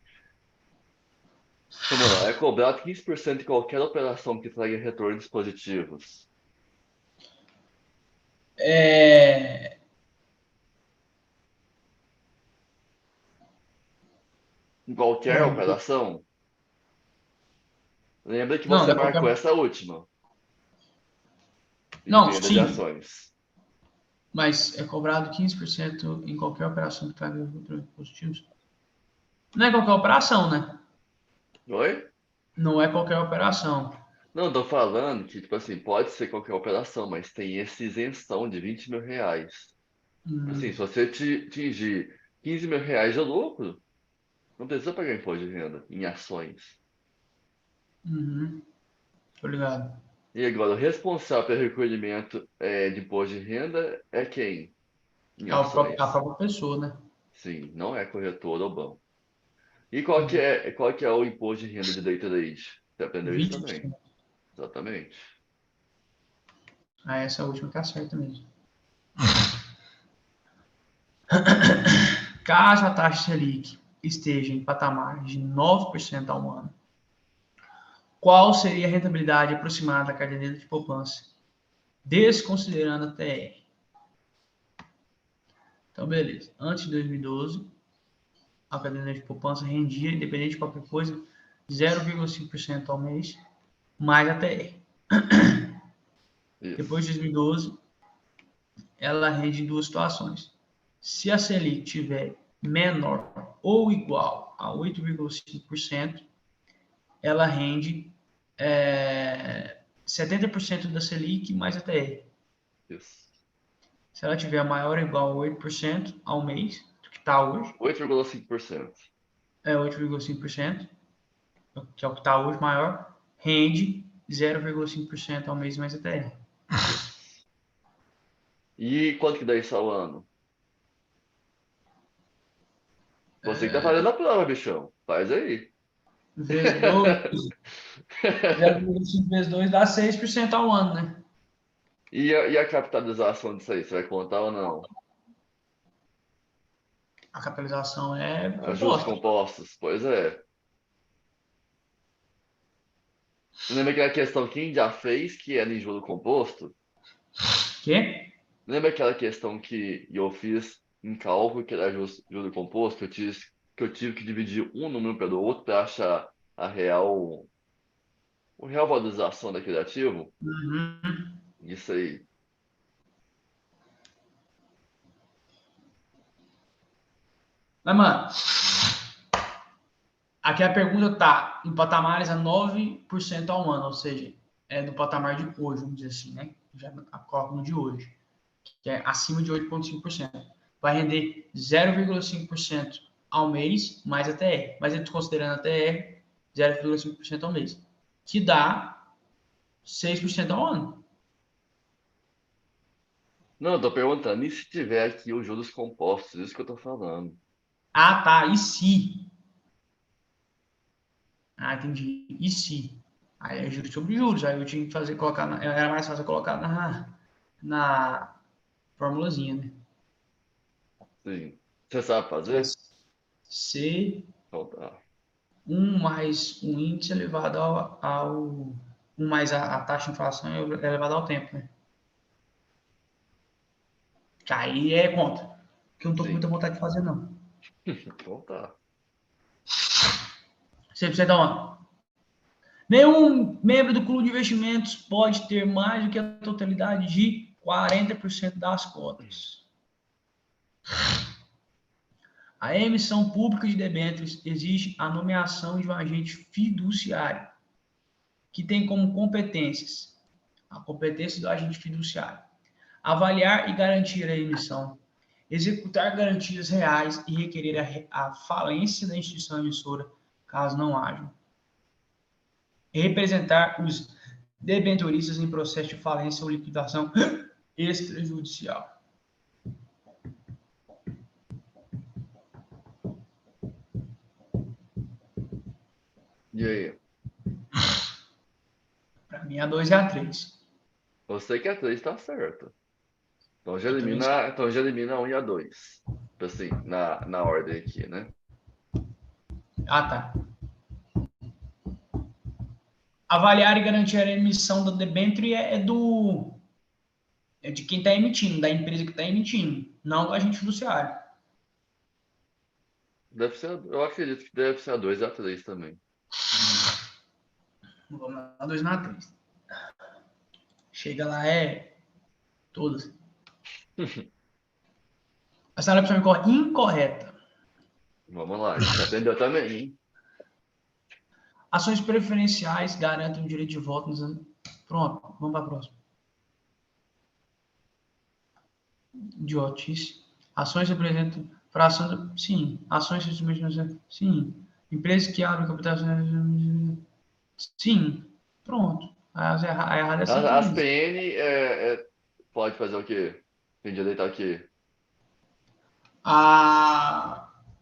Vamos lá, é cobrado 15% em qualquer operação que traga retornos positivos. É... Em qualquer Ué, operação? Lembra que não, você não é qualquer. marcou essa última, em Não, venda de sim, ações. mas é cobrado 15% em qualquer operação que traga retornos positivos. Não é qualquer operação, né? Oi? Não é qualquer operação. Não, tô falando que, tipo assim, pode ser qualquer operação, mas tem essa isenção de R$ 20.000. Assim, Hum, se você atingir R$ 15.000 de lucro, não precisa pagar imposto de renda em ações. uhum, tô ligado. E agora, o responsável pelo recolhimento de imposto de renda é quem? Em É a ações. própria pessoa, né? Sim, não é corretor ou banco. E qual que é o imposto de renda de day trade? Você aprendeu isso também. 20%. Exatamente. Ah, essa última tá certa mesmo. Caso a taxa Selic esteja em patamar de 9% ao ano, qual seria a rentabilidade aproximada da caderneta de poupança, desconsiderando a TR? Então, beleza. Antes de 2012, a caderneta de poupança rendia, independente de qualquer coisa, 0,5% ao mês, mais a TR. Depois Isso. de 2012, ela rende em duas situações. Se a Selic tiver menor ou igual a 8,5%, ela rende 70% da Selic mais a TR. Isso. Se ela tiver maior ou igual a 8% ao mês, do que está hoje, 8,5%. é 8,5%, que é o que está hoje maior, rende 0,5% ao mês mais a TR. Isso. E quanto que dá isso ao ano? Você que tá fazendo a prova, bichão. Faz aí. Vezes 2, 0,5 vezes 2 dá 6% ao ano, né? E a capitalização disso aí, você vai contar ou não? A capitalização é Juros composta. compostos, pois é. Lembra aquela questão que quem já fez que era em juro composto? Quê? Lembra aquela questão que eu fiz em cálculo que era juro composto? Que eu tive que dividir um número pelo outro para achar a real valorização daquele ativo? Uhum. Isso aí. Mas, mano, aqui a pergunta tá em patamares a 9% ao ano, ou seja, é do patamar de hoje, vamos dizer assim, né? Já a cálculo de hoje, que é acima de 8,5%. Vai render 0,5% ao mês mais a TR. Mas ele considerando a TR, 0,5% ao mês. Que dá 6% ao ano. Não, eu tô perguntando, e se tiver aqui os juros compostos? Isso que eu tô falando. Ah, tá. E se? Ah, entendi. E se? Aí é juros sobre juros. Aí eu tinha que fazer, colocar, era mais fácil colocar na formulazinha, né? Sim. Você sabe Que é fazer? C1 Então tá. mais o índice elevado ao 1 mais a taxa de inflação elevada ao tempo, né? Que aí é conta. Que eu não tô com muita Sim. vontade de fazer, não. Então tá. 100% ao ano. Nenhum membro do clube de investimentos pode ter mais do que a totalidade de 40% das cotas. A emissão pública de debêntures exige a nomeação de um agente fiduciário, que tem como competências a competência do agente fiduciário, avaliar e garantir a emissão, executar garantias reais e requerer a falência da instituição emissora, caso não haja, representar os debenturistas em processo de falência ou liquidação extrajudicial. E aí? Para mim, a 2 e a 3. Você que é 3 tá certo. Eu também sei. Então já elimina a 1 e a 2. Tipo assim, na ordem aqui, né? Ah, tá. Avaliar e garantir a emissão da debênture é de quem está emitindo, da empresa que está emitindo, não do agente fiduciário. Eu acredito que deve ser a 2 e a 3 também. Vamos na 2 na 3. Chega lá, é todas. A senhora opção incorreta. Vamos lá, a gente aprendeu também, hein? Ações preferenciais garantem o direito de voto nos anos. Pronto, vamos para a próxima. Idiotice. Ações representam fração. Sim. Ações simplesmente. Sim. Empresas que abrem capital. Sim. Pronto. A errada é As simples. PN pode fazer o quê? Tem direito a quê?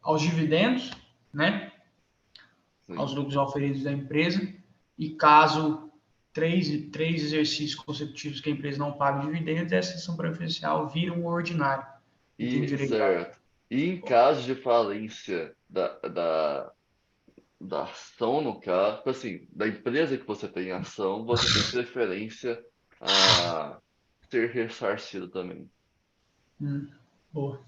Aos dividendos, né? Aos Sim. lucros oferidos da empresa. E caso três exercícios consecutivos que a empresa não pague dividendos, essa ação preferencial vira um ordinário. E tem E, direito a. certo. E em caso de falência da ação, no caso, tipo assim, da empresa que você tem ação, você tem preferência a ser ressarcido também. Boa.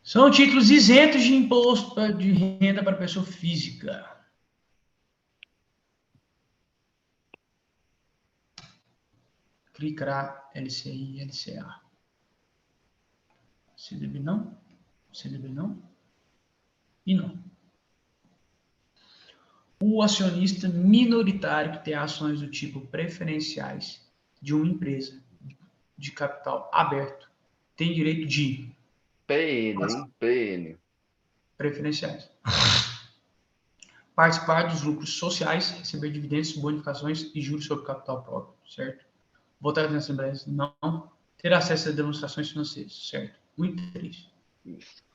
São títulos isentos de imposto de renda para pessoa física. CRI-CRA, LCI, LCA. CDB não. CDB não. E não. O acionista minoritário que tem ações do tipo preferenciais de uma empresa de capital aberto tem direito de PN, hein? PN. preferenciais. Participar dos lucros sociais, receber dividendos, bonificações e juros sobre capital próprio, certo? Votar nas assembleias, não. Ter acesso a demonstrações financeiras, certo? 1 e 3. Isso.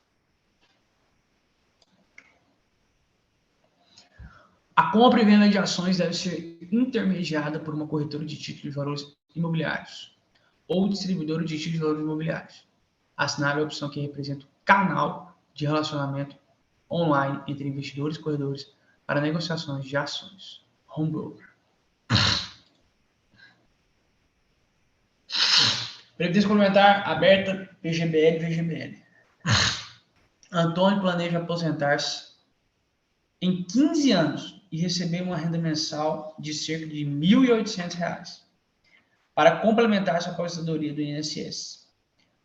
A compra e venda de ações deve ser intermediada por uma corretora de títulos de valores imobiliários ou distribuidora de títulos de valores imobiliários. Assinar a opção que representa o canal de relacionamento online entre investidores e corretores para negociações de ações. Home broker. Previdência complementar aberta, PGBL e VGBL. Antônio planeja aposentar-se em 15 anos e receber uma renda mensal de cerca de R$ 1.800 para complementar sua aposentadoria do INSS.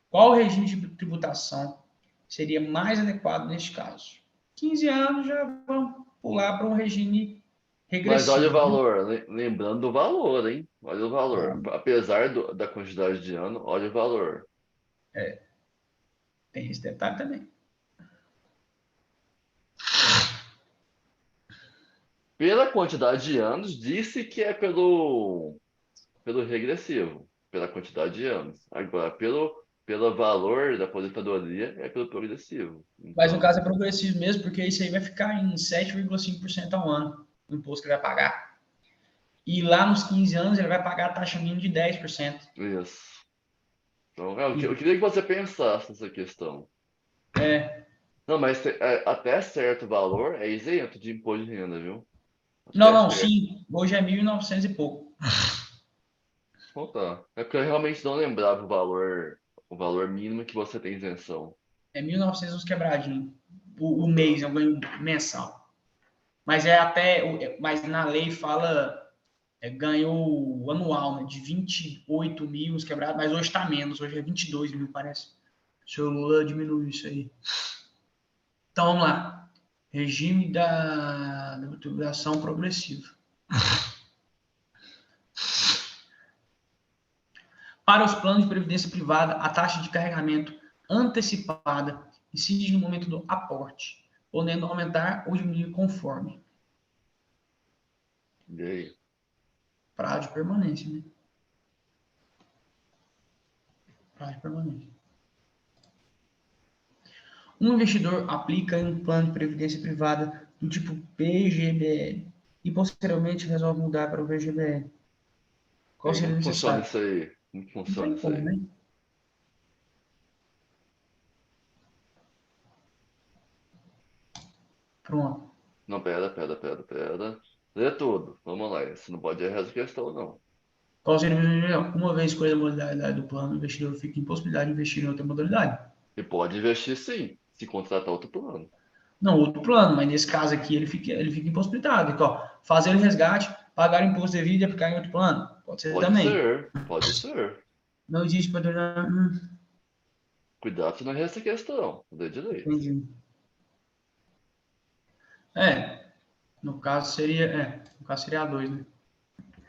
Qual o regime de tributação seria mais adequado neste caso? 15 anos já vamos pular para um regime Mas olha o regressivo. valor, lembrando do valor, hein? Olha o valor. Apesar da quantidade de ano, olha o valor. Tem esse detalhe também. Pela quantidade de anos, disse que é pelo regressivo, pela quantidade de anos. Agora, pelo valor da aposentadoria, é pelo progressivo. Mas no Então, caso é progressivo mesmo, porque isso aí vai ficar em 7,5% ao ano, o imposto que ele vai pagar. E lá nos 15 anos ele vai pagar a taxa mínima de 10%. isso. Então, eu queria que você pensasse nessa questão. É. Não, mas até certo valor é isento de imposto de renda, viu? Não, Até não, certo. sim. Hoje é 1.900 e pouco. Então tá. É porque eu realmente não lembrava o valor mínimo que você tem isenção. É 1.900 uns quebradinhos. O mês, é um ganho mensal. Mas é até. Mas na lei fala ganho anual, né? De 28 mil uns quebrados, mas hoje está menos, hoje é 22 mil, parece. O senhor Lula diminuiu isso aí. Então vamos lá. Regime da tributação progressiva. Para os planos de previdência privada, a taxa de carregamento antecipada incide no momento do aporte, podendo aumentar ou diminuir conforme E aí? prazo de permanência, né? Prazo de permanência. Um investidor aplica em um plano de previdência privada do tipo PGBL e posteriormente resolve mudar para o VGBL. E Qual aí, seria como que funciona necessário? isso aí? Como que Não funciona tem isso como, aí? né? Pronto. Não, pera. Lê tudo. Vamos lá. Você não pode errar essa questão, não. Qual seria uma vez escolhida a modalidade do plano, o investidor fica em possibilidade de investir em outra modalidade? E pode investir sim, se contratar outro plano. Não, outro plano, mas nesse caso aqui ele fica impossibilitado. Então, ó, fazer o resgate, pagar o imposto devido e aplicar em outro plano. Pode ser Pode também. ser, pode ser. Não existe modalidade. Cuidado se não errar essa questão. Lê direito. Entendi. É, no caso seria a 2, né?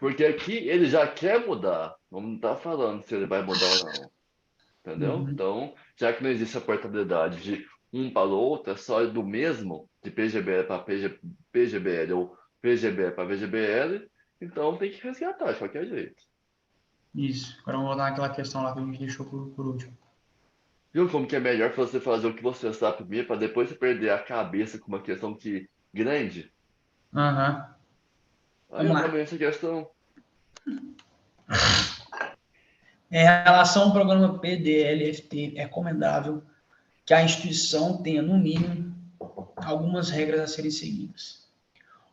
Porque aqui ele já quer mudar. Não está falando se ele vai mudar ou não. Entendeu? Uhum. Então, já que não existe a portabilidade de um para o outro, é só do mesmo, de PGBL para PGBL ou PGBL para VGBL, então tem que resgatar de qualquer jeito. Isso. Agora vamos voltar naquela questão lá que a gente deixou por último. Viu como que é melhor você fazer o que você sabe primeiro, para depois você perder a cabeça com uma questão que grande? Aham. Aí Vamos eu lá. também essa questão. Em relação ao programa PDLFT, é recomendável que a instituição tenha, no mínimo, algumas regras a serem seguidas.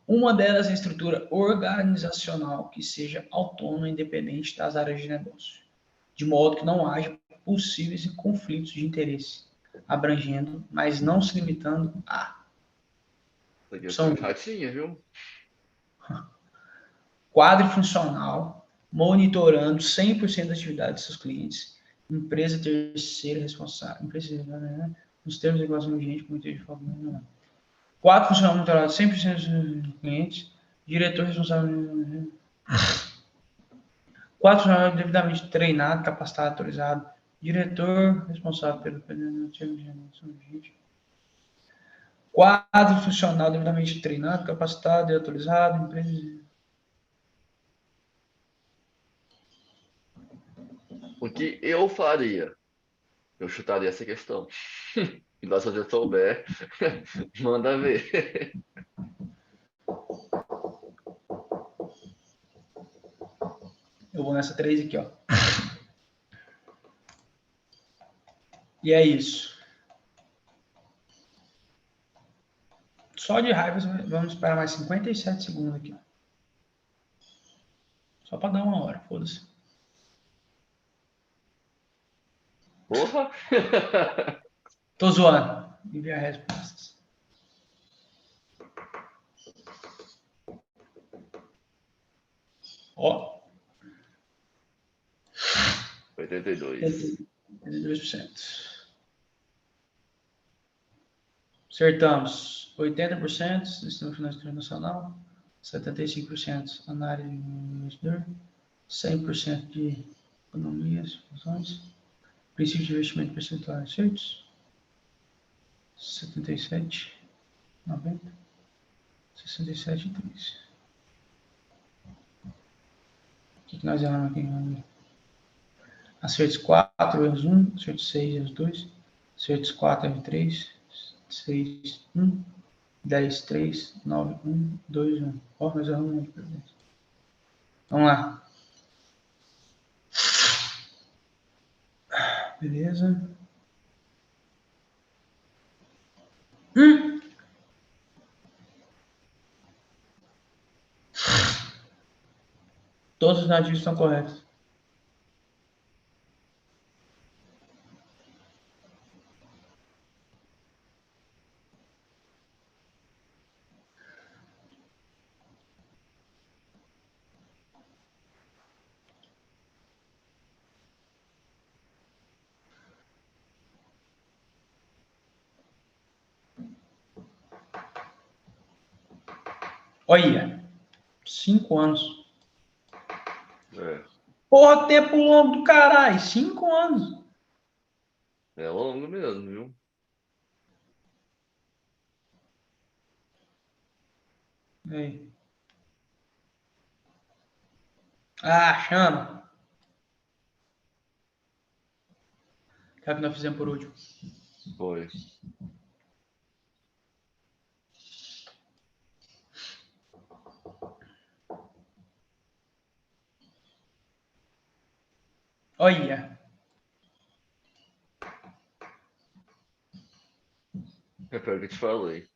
Uma delas é a estrutura organizacional que seja autônoma e independente das áreas de negócio, de modo que não haja possíveis conflitos de interesse, abrangendo, mas não se limitando a Essa questão é opção chatinha, viu? quadro funcional, monitorando 100% da atividade de seus clientes, empresa terceira responsável, empresa, né, nos termos de regulação vigente, comitê de favor, 4 funcionários monitorados 100% dos clientes. Diretor responsável. 4 funcionários devidamente treinado, capacitado, autorizado. Diretor responsável pelo time de gestão de gente. Quadro funcional devidamente treinado, capacitado e autorizado. Empresa. O que eu faria? Eu chutaria essa questão. E se você souber, manda ver. Eu vou nessa 3 aqui, ó. E é isso. Só de raiva, vamos esperar mais 57 segundos aqui. Ó. Só para dar uma hora, foda-se. Porra! Tô zoando. Enviar respostas. Ó. 82. 82%. Acertamos 80% Sistema Financeiro Internacional, 75% análise do investidor, 100% de economias, funções, princípio de investimento percentual acertos, 77, 90, 67 e 3. O que nós erramos aqui? Acertos 4, erros 1, acertos 6, erros 2, acertos 4, erros 3, 6, 1, 10, 3, 9, 1, 2, 1. Ó, nós erramos muito. Vamos lá. Beleza. Todos os nativos estão corretos. Olha, 5 anos. É, Porra, tempo longo do caralho. 5 anos. é longo mesmo, viu? Aí. Ah, chama. O que é que nós fizemos por último? Foi. Olha. É pior que eu te falei.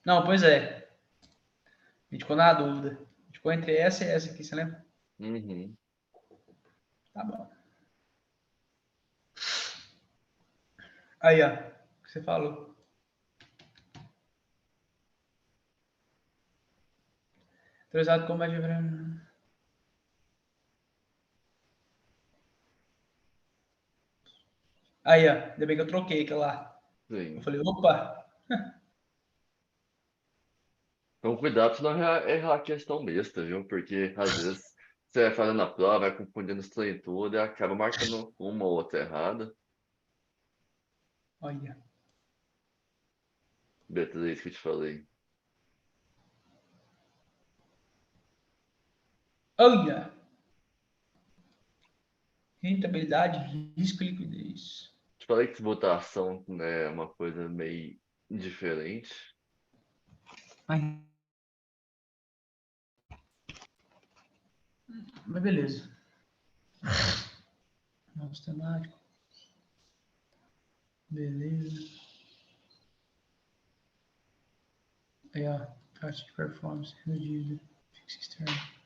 Não, pois é. A gente ficou na dúvida. A gente ficou entre essa e essa aqui, você lembra? Uhum. Tá bom. Aí, ó. O que você falou. Autorizado como é de... Aí, ó. Ainda bem que eu troquei aquela lá. Eu Sim. falei, opa. Então, cuidado pra não errar a questão besta, viu? Porque às vezes você vai fazendo a prova, vai confundindo os trem tudo e acaba marcando uma ou outra errada. Olha. B3 que eu te falei. Olha. Rentabilidade, risco e liquidez. Te falei que votação né, é uma coisa meio diferente. Mas beleza. Nosso temático. Beleza. Aí, ó. Taxa de performance reduzida. Fixo externo.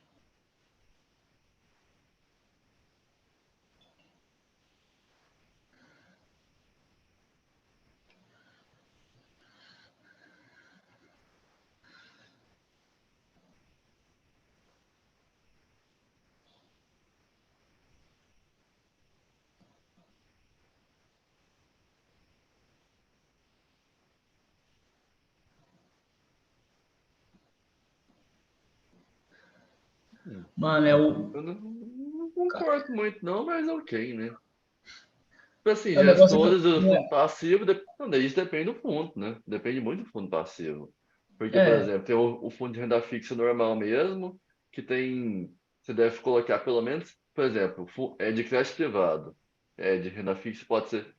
Mano, é o. Eu não concordo muito, não, mas ok, né? Tipo assim, É o negócio que. gestores do fundo passivo, não, daí isso depende do fundo, né? Depende muito do fundo passivo. Porque, por É, exemplo, tem o fundo de renda fixa normal mesmo, que tem. Você deve colocar pelo menos, por exemplo, é de crédito privado. É de renda fixa, pode ser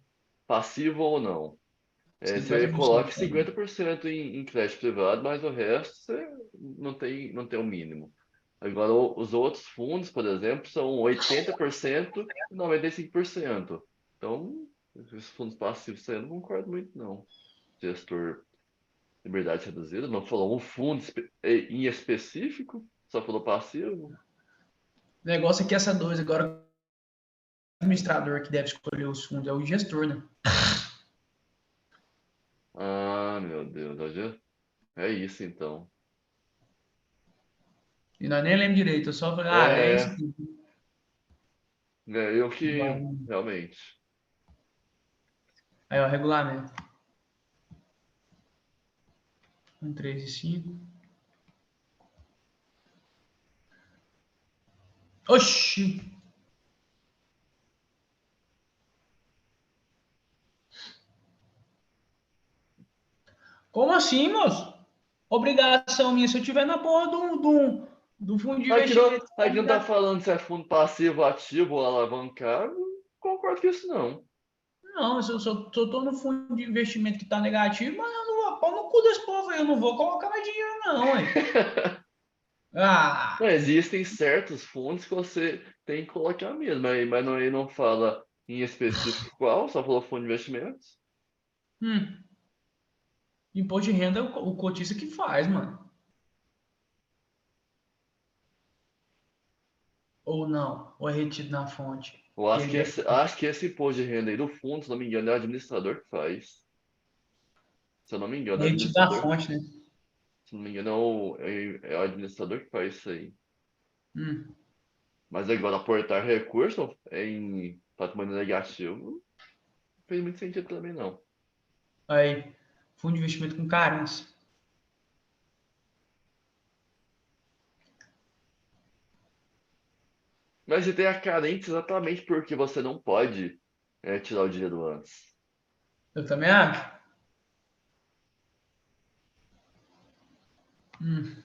passivo ou não. É, você coloca 50%. 50% em crédito privado, mas o resto você não tem o mínimo. Agora, os outros fundos, por exemplo, são 80% e 95%. Então, esses fundos passivos aí eu não concordo muito, não. Gestor liberdade reduzida, não falou um fundo em específico, só falou passivo. O negócio é que essa dois, agora, o administrador que deve escolher os fundos é o gestor, né? Ah, meu Deus, é isso então. E nós nem lembro direito, eu só falei, é esse É, aqui. eu que Vai. realmente. Aí, ó, regulamento. 1, 3 e 5. Oxi! Como assim, moço? Obrigação minha, se eu tiver na porra do fundo de investimento, você vai Aqui me não tá dar. falando se é fundo passivo, ativo ou alavancado. Não concordo com isso, não. Não, se eu tô no fundo de investimento que tá negativo, mas eu não vou pôr no cu desse povo aí, eu não vou colocar mais dinheiro, não, ué. Não, Ah! existem certos fundos que você tem que colocar mesmo, mas não, ele não fala em específico qual, só falou fundo de investimentos. Hum, imposto de renda é o cotista que faz, mano. Ou não, ou é retido na fonte. Eu Que acho ele que deve. esse imposto de renda aí do fundo, se não me engano, é o administrador que faz. Se eu não me engano, É é o retido na administrador. fonte, né? Se não me engano, é o administrador que faz isso aí. Hum. Mas agora aportar recurso em patrimônio negativo não fez muito sentido também, não. Aí, fundo de investimento com carência. Mas você tem a carência exatamente porque você não pode tirar o dinheiro antes. Eu também acho. Hum.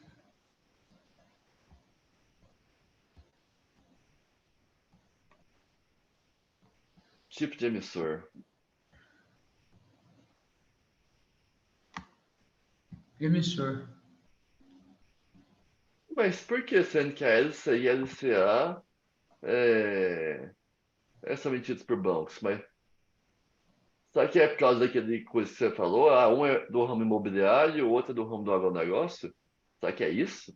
Tipo de emissor. Emissor. Mas por que sendo que a LCI e a LCA são emitidos por bancos? Mas será que é por causa daquele coisa que você falou? Ah, um é do ramo imobiliário, o outro é do ramo do agronegócio? Será que é isso?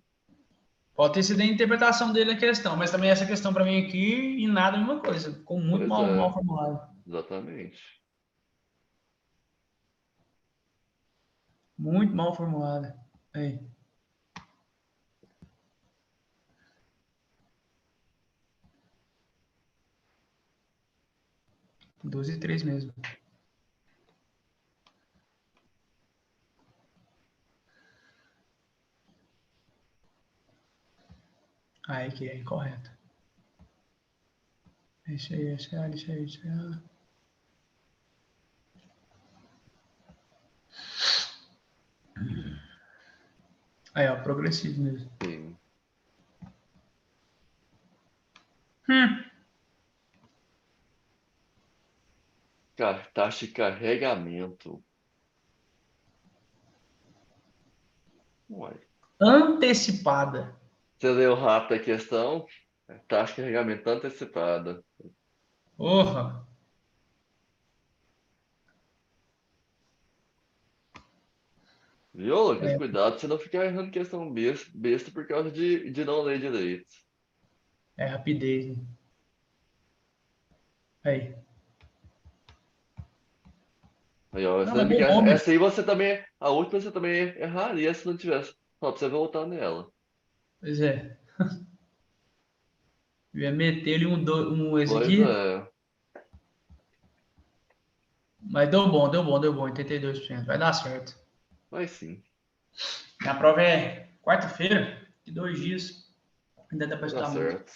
Pode ter sido a interpretação dele a questão, mas também essa questão para mim aqui, e nada a mesma coisa. Ficou muito Pois mal é, formulado. exatamente. Muito mal formulada. Aí, 12 e 3 mesmo. Aí que é incorreto. É isso aí, isso aí, isso aí, isso aí. Aí, ó, progressivo mesmo. Sim. Hum. Taxa de carregamento. Ué. Antecipada. Você leu rápido a questão? Taxa de carregamento antecipada. Porra. Viu, Lucas? É, Cuidado pra você não ficar errando questão besta por causa de não ler direito. é rapidez, né? Aí. Aí, ó, Não, você mas lembra que deu essa, bom, meu. essa aí você também. A última você também erraria se não tivesse. Só pra você voltar nela. Pois é. Eu ia meter ele esse Pois aqui, é. mas deu bom, deu bom, deu bom. 82%. Vai dar certo. Mas sim. Minha prova é quarta-feira, de 2 dias. Ainda dá para Tá estudar muito. certo.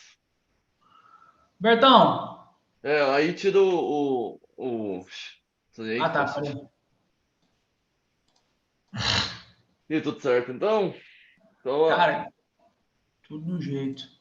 Bertão! Aí tira Ah, tá, Eita. peraí. E tudo certo, então? Então, ó. Cara, tudo no jeito.